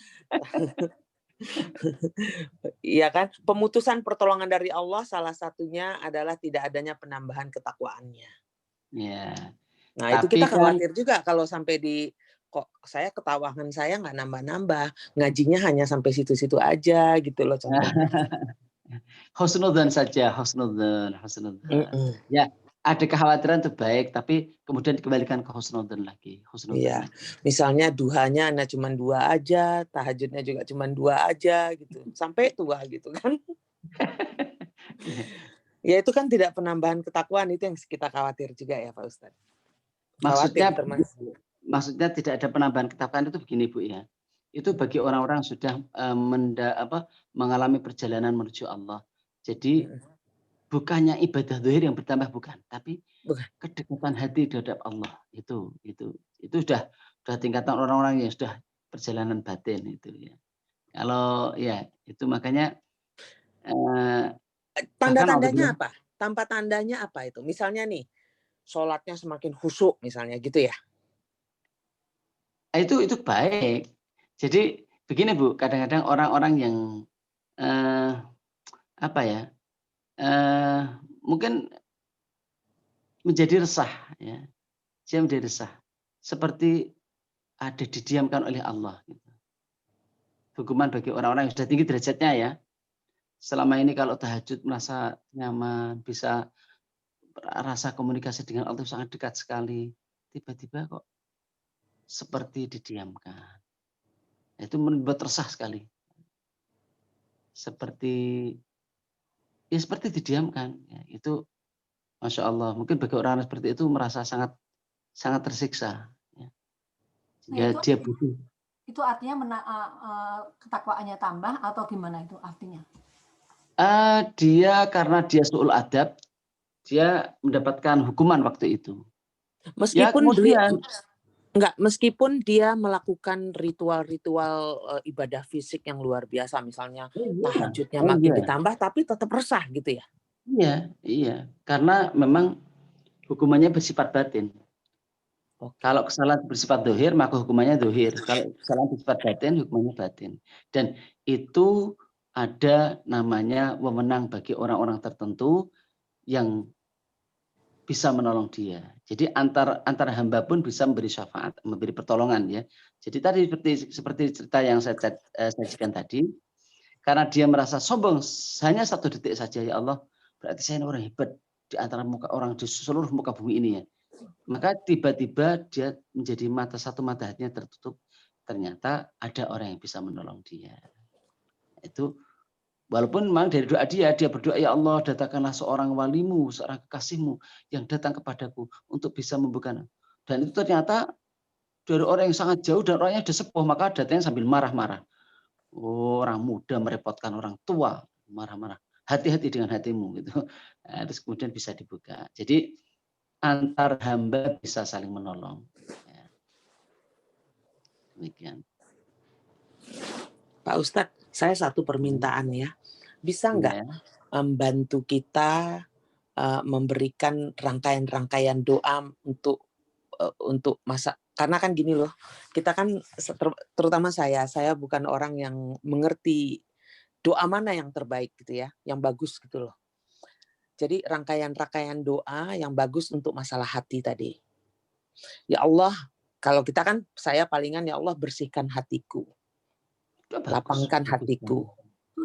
Iya kan, pemutusan pertolongan dari Allah salah satunya adalah tidak adanya penambahan ketakwaannya. Ya. Nah itu kita khawatir juga kalau sampai kok saya ketawahan saya nggak nambah-nambah, ngajinya hanya sampai situ-situ aja gitu loh contohnya. Husnudzon saja, husnudzon. Ya, ada kekhawatiran itu baik, tapi kemudian dikembalikan ke husnudzon lagi. Iya, misalnya duhanya cuma 2 aja, tahajudnya juga cuma 2 aja gitu, sampai tua gitu kan. Ya itu kan tidak penambahan ketakwaan, itu yang kita khawatir juga ya Pak Ustadz. Maksudnya tidak ada penambahan ketakwaan itu begini Bu ya. Itu bagi orang-orang sudah mengalami perjalanan menuju Allah. Jadi bukannya ibadah zahir yang bertambah, bukan, tapi kedekatan hati terhadap Allah itu sudah tingkatan orang-orang yang sudah perjalanan batin itu ya. Kalau ya itu makanya tanda-tandanya apa? Tanda-tandanya apa itu? Misalnya nih, sholatnya semakin khusyuk misalnya gitu ya. Itu baik. Jadi begini Bu, kadang-kadang orang-orang yang mungkin menjadi resah ya. Dia menjadi resah. Seperti ada didiamkan oleh Allah gitu. Hukuman bagi orang-orang yang sudah tinggi derajatnya ya. Selama ini kalau tahajud merasa nyaman, bisa rasa komunikasi dengan Allah sangat dekat sekali. Tiba-tiba kok seperti didiamkan. Itu membuat resah sekali. Seperti didiamkan. Ya, itu Masya Allah. Mungkin bagi orang seperti itu merasa sangat tersiksa. Ya. Sehingga dia butuh. Itu artinya ketakwaannya tambah atau gimana itu artinya? Dia karena dia su'ul adab, dia mendapatkan hukuman waktu itu. Meskipun dia melakukan ritual-ritual ibadah fisik yang luar biasa, misalnya tahajudnya makin ditambah, tapi tetap resah gitu ya? Iya. Karena memang hukumannya bersifat batin. Kalau kesalahan bersifat dohir, maka hukumannya dohir. Kalau kesalahan bersifat batin, hukumannya batin. Dan itu ada namanya wewenang bagi orang-orang tertentu yang bisa menolong dia. Jadi antara hamba pun bisa memberi syafaat, memberi pertolongan ya. Jadi tadi seperti cerita yang saya sajikan tadi, karena dia merasa sombong hanya 1 detik saja, ya Allah, berarti saya ini orang hebat di antara orang di seluruh muka bumi ini ya. Maka tiba-tiba dia menjadi satu mata hatinya tertutup, ternyata ada orang yang bisa menolong dia. Itu walaupun memang dari doa dia berdoa, ya Allah datangkanlah seorang walimu, seorang kekasihmu yang datang kepadaku untuk bisa membuka. Dan itu ternyata dari orang yang sangat jauh dan orangnya sudah sepuh, maka datangnya sambil marah-marah. Orang muda merepotkan orang tua, marah-marah. Hati-hati dengan hatimu gitu. Nah, terus kemudian bisa dibuka. Jadi antar hamba bisa saling menolong. Ya. Demikian. Pak Ustadz, saya satu permintaan ya. Bisa nggak membantu kita memberikan rangkaian-rangkaian doa untuk masa, karena kan gini loh, kita kan terutama saya bukan orang yang mengerti doa mana yang terbaik gitu ya, yang bagus gitu loh. Jadi rangkaian-rangkaian doa yang bagus untuk masalah hati tadi. Ya Allah, kalau kita kan saya palingan ya Allah bersihkan hatiku. Lapangkan hatiku.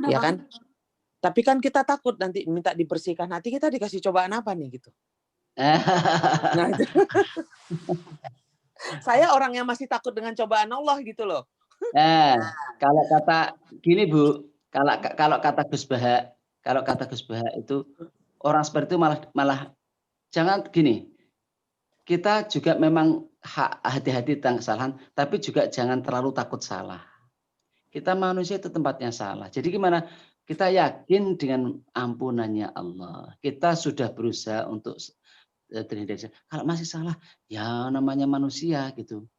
Ya kan? Tapi kan kita takut nanti minta dibersihkan hati, kita dikasih cobaan apa nih gitu. Nah, itu. Saya orang yang masih takut dengan cobaan Allah gitu loh. Kalau kata gini Bu, kalau kata Gus Baha itu orang seperti itu malah jangan gini. Kita juga memang hati-hati tentang kesalahan, tapi juga jangan terlalu takut salah. Kita manusia itu tempatnya salah. Jadi gimana? Kita yakin dengan ampunannya Allah. Kita sudah berusaha untuk terhindar. Kalau masih salah, ya namanya manusia gitu.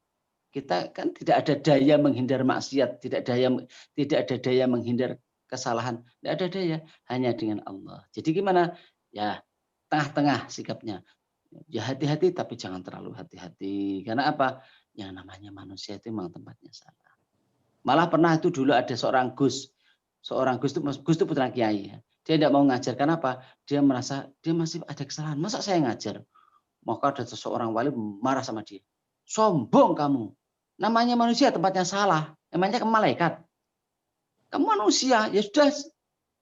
Kita kan tidak ada daya menghindar maksiat, tidak ada daya menghindar kesalahan, tidak ada daya, hanya dengan Allah. Jadi gimana? Ya tengah-tengah sikapnya. Ya hati-hati tapi jangan terlalu hati-hati. Karena apa? Yang namanya manusia itu memang tempatnya salah. Malah pernah itu dulu ada seorang Gus itu putra kiai. Dia tidak mau ngajar, karena apa? Dia merasa dia masih ada kesalahan. Masa saya ngajar? Maka ada seseorang wali marah sama dia. Sombong kamu. Namanya manusia tempatnya salah. Namanya malaikat. Kamu manusia, ya sudah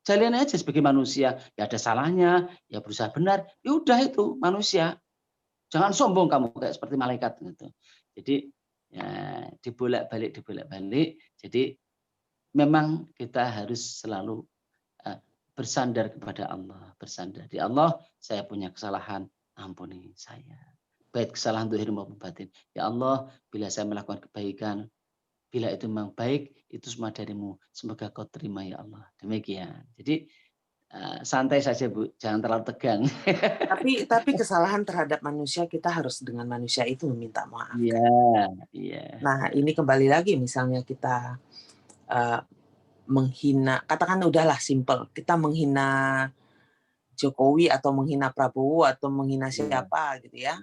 jalani aja sebagai manusia. Ya ada salahnya, ya berusaha benar. Ya udah itu manusia. Jangan sombong kamu kayak seperti malaikat gitu. Jadi ya dibolak-balik. Jadi memang kita harus selalu bersandar kepada Allah, bersandar di Allah. Saya punya kesalahan, ampuni saya. Baik kesalahan zahir maupun batin. Ya Allah, bila saya melakukan kebaikan, bila itu memang baik, itu semua darimu. Semoga kau terima ya Allah. Demikian. Jadi santai saja Bu, jangan terlalu tegang. Tapi kesalahan terhadap manusia kita harus dengan manusia itu meminta maaf. Iya. Nah ini kembali lagi misalnya kita menghina, katakan udahlah simple, kita menghina Jokowi atau menghina Prabowo atau menghina siapa gitu ya,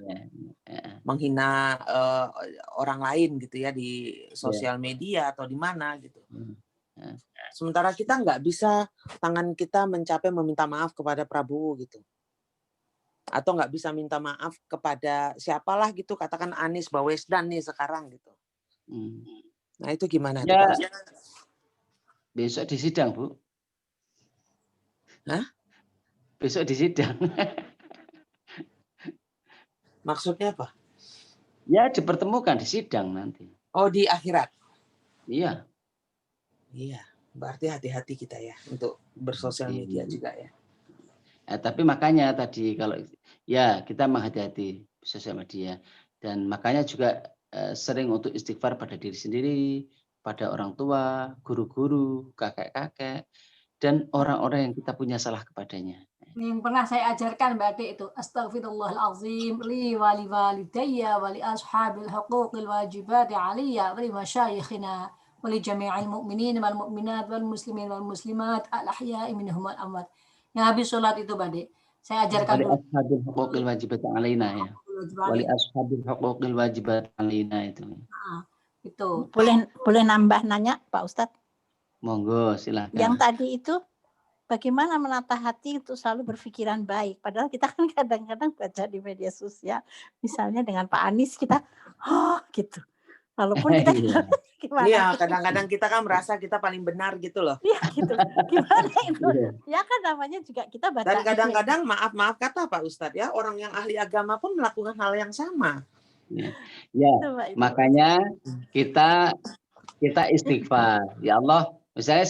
menghina orang lain gitu ya di sosial media atau di mana gitu. Sementara kita nggak bisa tangan kita mencapai meminta maaf kepada Prabowo gitu, atau nggak bisa minta maaf kepada siapalah gitu, katakan Anies Baswedan nih sekarang gitu. Nah itu gimana tuh Pak Ustaz? Besok di sidang Bu. Hah? Besok di sidang. Maksudnya apa? Ya dipertemukan di sidang nanti. Oh di akhirat? Iya. Iya, berarti hati-hati kita ya untuk bersosial media juga ya. Tapi makanya tadi kalau ya kita menghati-hati sosial media, dan makanya juga sering untuk istighfar pada diri sendiri, pada orang tua, guru-guru, kakek-kakek, dan orang-orang yang kita punya salah kepadanya. Yang pernah saya ajarkan Mbak Ade itu, Astaghfirullahalazim li wa li walidayya wa li ashabil huquqil wajibati aliyya wa li masyayikhina wa li jami'il mu'minin wal mu'minat wal muslimin wal muslimat al ahya'i minhum wal amwat. Yang habis sholat itu Mbak Ade, saya ajarkan Wali ashabil huquqil wajibati alaina ya. Wali ashabil huquqil wajibati alaina itu. Itu. Boleh nambah nanya Pak Ustadz? Monggo silakan. Yang tadi itu bagaimana menata hati untuk selalu berpikiran baik. Padahal kita kan kadang-kadang baca di media sosial, misalnya dengan Pak Anies kita, gitu. Walaupun kita gimana? Iya, kadang-kadang kita kan merasa kita paling benar gitu loh. Iya gitu. Gimana itu? Ya kan namanya juga kita baca. Dan kadang-kadang maaf kata Pak Ustadz ya, orang yang ahli agama pun melakukan hal yang sama. Ya, makanya kita istighfar. Ya Allah, misalnya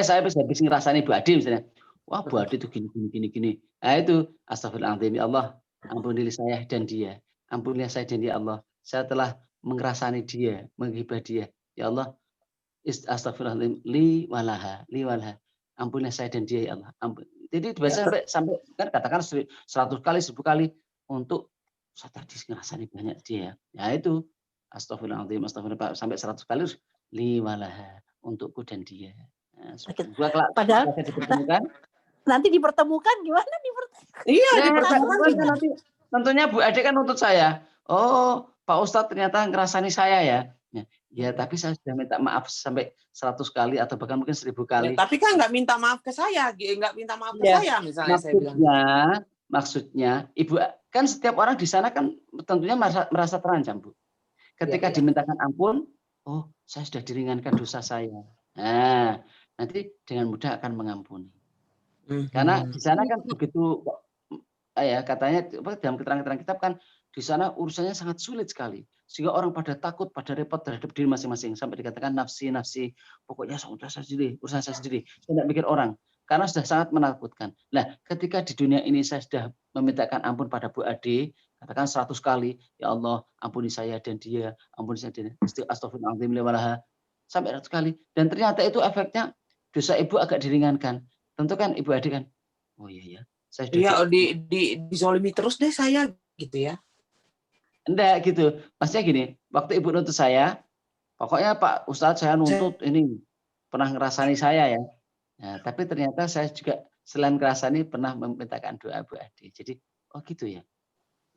saya habis ngerasani Bu Adi misalnya, wah Bu Adi itu gini. Nah itu astagfirullahaladzim, ya Allah, ampunilah saya dan dia. Ampunilah saya dan dia Allah. Saya telah mengerasani dia, menghibah dia. Ya Allah, astagfirullahaladzim, li walaha. Ampunilah saya dan dia ya Allah. Jadi biasa sampai kan katakan 100 kali, 1000 kali untuk saya tadi ngerasani banyak dia. Ya itu astagfirullahaladzim, astagfirullah sampai 100 kali li walaha, untukku dan dia. Nah, padahal nanti dipertemukan gimana dipertemukan? Iya, dipertemukan nanti. Tentunya Bu Ade kan nuntut saya. Oh, Pak Ustadz ternyata ngerasani saya ya. Ya, tapi saya sudah minta maaf sampai 100 kali atau bahkan mungkin 1000 kali. Ya, tapi kan nggak minta maaf ke saya, nggak minta maaf ke saya misalnya saya bilang. Maksudnya, Ibu kan setiap orang di sana kan tentunya merasa terancam, Bu. Ketika dimintakan ampun, oh, saya sudah diringankan dosa saya. Nah, nanti dengan mudah akan mengampuni. Karena di sana kan begitu katanya dalam keterangan kitab kan di sana urusannya sangat sulit sekali. Sehingga orang pada takut, pada repot terhadap diri masing-masing. Sampai dikatakan nafsi, pokoknya urusan saya sendiri, saya tidak mikir orang. Karena sudah sangat menakutkan. Nah, ketika di dunia ini saya sudah memintakan ampun pada Bu Ade, katakan 100 kali, ya Allah, ampuni saya dan dia, ampuni saya dan dia, astagfirullahaladzim, sampai 100 kali. Dan ternyata itu efeknya dosa ibu agak diringankan. Tentu kan Ibu Ade kan, oh iya ya, saya sudah dizolimi terus deh saya gitu ya. Enggak gitu. Maksudnya gini, waktu ibu nuntut saya, pokoknya Pak Ustadz saya nuntut ini pernah ngerasani saya ya. Nah, tapi ternyata saya juga selain ngerasani pernah memintakan doa Bu Ade. Jadi, oh gitu ya.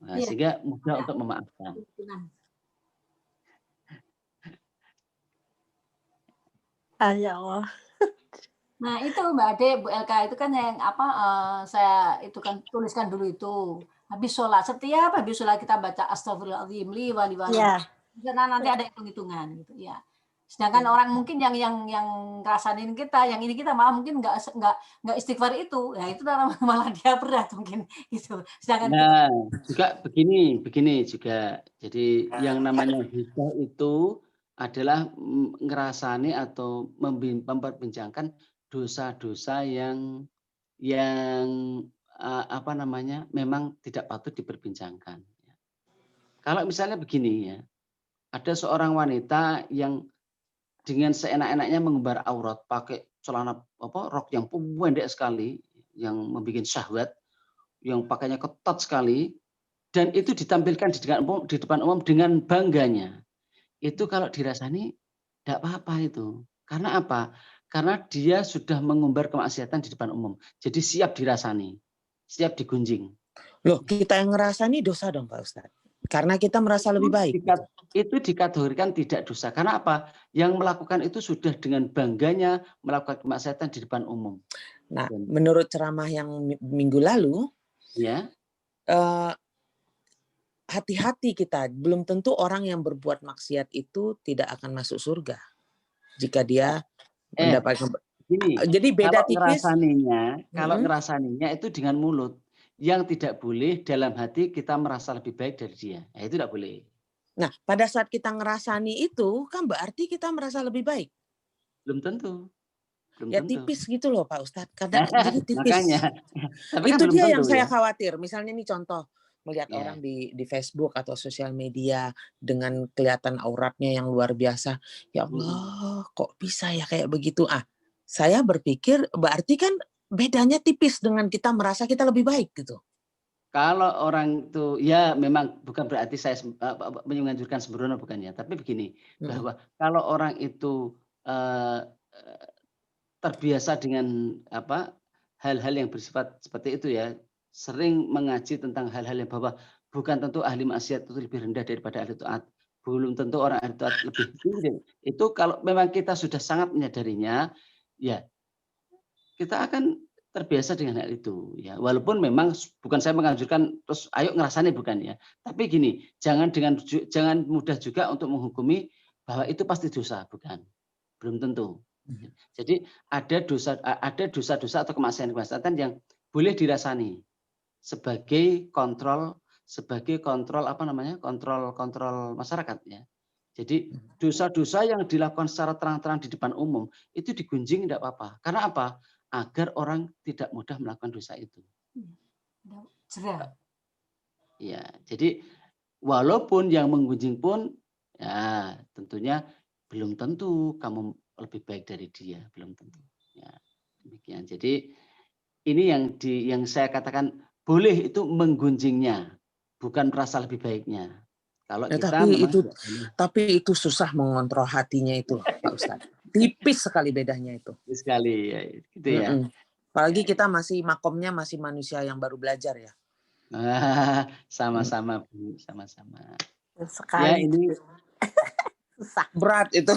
Nah, Iya. sehingga mudah untuk memaafkan. Ya Allah. Nah itu Mbak Ade, Bu Elka itu kan yang saya itu kan tuliskan dulu itu. Habis setiap habis sholat kita baca astagfirullahaladzim li wali. Ya. Karena nanti ada hitung-hitungan gitu ya. Sedangkan orang mungkin yang ngerasain kita, yang ini kita malah mungkin nggak istighfar itu, ya itu malah dia berat mungkin gitu. Sedangkan nah, juga begini juga. Jadi yang namanya hijrah itu adalah ngerasani atau memperbincangkan dosa-dosa yang memang tidak patut diperbincangkan. Kalau misalnya begini ya, ada seorang wanita yang dengan seenak-enaknya mengumbar aurat pakai celana rok yang pendek sekali, yang membuat syahwat, yang pakainya ketat sekali, dan itu ditampilkan di depan umum dengan bangganya. Itu kalau dirasani tidak apa-apa itu. Karena apa? Karena dia sudah mengumbar kemaksiatan di depan umum. Jadi siap dirasani, siap digunjing. Loh, kita yang ngerasani dosa dong Pak Ustadz. Karena kita merasa lebih baik. Itu dikategorikan tidak dosa. Karena apa? Yang melakukan itu sudah dengan bangganya melakukan kemaksiatan di depan umum. Nah, menurut ceramah yang minggu lalu, ya, hati-hati kita. Belum tentu orang yang berbuat maksiat itu tidak akan masuk surga jika dia mendapatkan. Jadi beda tipis. Kalau ngerasaninya itu dengan mulut. Yang tidak boleh dalam hati kita merasa lebih baik dari dia. Nah, itu tidak boleh. Nah, pada saat kita ngerasani itu kan berarti kita merasa lebih baik. Belum tentu. Tipis gitu loh Pak Ustadz. Karena jadi tipis. Makanya. Itu dia yang saya khawatir. Misalnya nih contoh. Melihat orang di Facebook atau sosial media dengan kelihatan auratnya yang luar biasa. Ya Allah, kok bisa ya kayak begitu? Saya berpikir berarti kan bedanya tipis dengan kita merasa kita lebih baik gitu. Kalau orang itu ya memang bukan berarti saya menganjurkan sembrono bukan ya, tapi begini bahwa kalau orang itu terbiasa dengan hal-hal yang bersifat seperti itu ya, sering mengaji tentang hal-hal yang bahwa bukan tentu ahli maksiat itu lebih rendah daripada ahli taat, belum tentu orang ahli taat lebih tinggi. Itu kalau memang kita sudah sangat menyadarinya, ya kita akan terbiasa dengan hal itu ya. Walaupun memang bukan saya menganjurkan terus ayo ngerasani bukan ya. Tapi gini, jangan mudah juga untuk menghukumi bahwa itu pasti dosa, bukan. Belum tentu. Jadi ada dosa-dosa atau kemaksiatan yang boleh dirasani sebagai kontrol kontrol masyarakat ya. Jadi dosa-dosa yang dilakukan secara terang-terang di depan umum itu digunjing tidak apa-apa. Karena apa? Agar orang tidak mudah melakukan dosa itu. Ya, jadi walaupun yang menggunjing pun ya tentunya belum tentu kamu lebih baik dari dia, belum tentu. Ya, demikian. Jadi ini yang saya katakan boleh itu menggunjingnya, bukan merasa lebih baiknya. Kalau kita tapi itu susah mengontrol hatinya itu, Pak Ustadz. Tipis sekali bedanya itu. Tipis sekali ya, gitu ya. Apalagi kita makomnya masih manusia yang baru belajar ya. Sama-sama Bu, sama-sama. Sekali. Ya ini susah. Berat itu.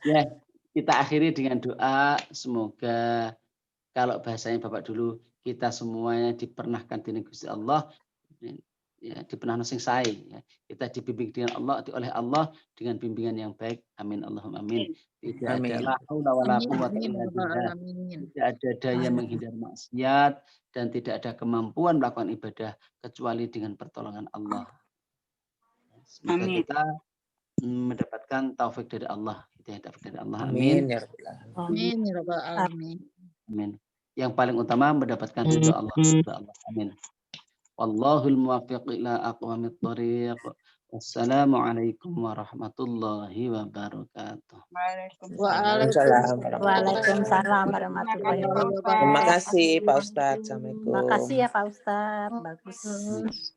Ya, kita akhiri dengan doa semoga kalau bahasanya Bapak dulu kita semuanya dipernahkan di Gusti Allah ya dipenahno sing sae ya. Kita dibimbing dengan Allah oleh Allah dengan bimbingan yang baik. Amin Allahumma amin. Tidak ada Amin. la haula wala Amin, quwwata amin, illa ya rabbal billah. alamin. Tidak ada daya menghindar maksiat dan tidak ada kemampuan melakukan ibadah kecuali dengan pertolongan Allah. Semoga Amin. kita mendapatkan taufik dari Allah, hidayah taufik dari Allah. Amin Amin. ya Rabbal Alamin. Amin, ya rabbal alamin. Amin. Yang paling utama mendapatkan ridho Allah. Amin. Wallahul muwaffiq ila aqwamit thoriq. Wassalamualaikum warahmatullahi wabarakatuh. Waalaikumsalam. Waalaikumsalam warahmatullahi Terima wabarakatuh. kasih Pak Ustadz. Assalamualaikum. Terima kasih ya Pak Ustadz. Bagus. Amin.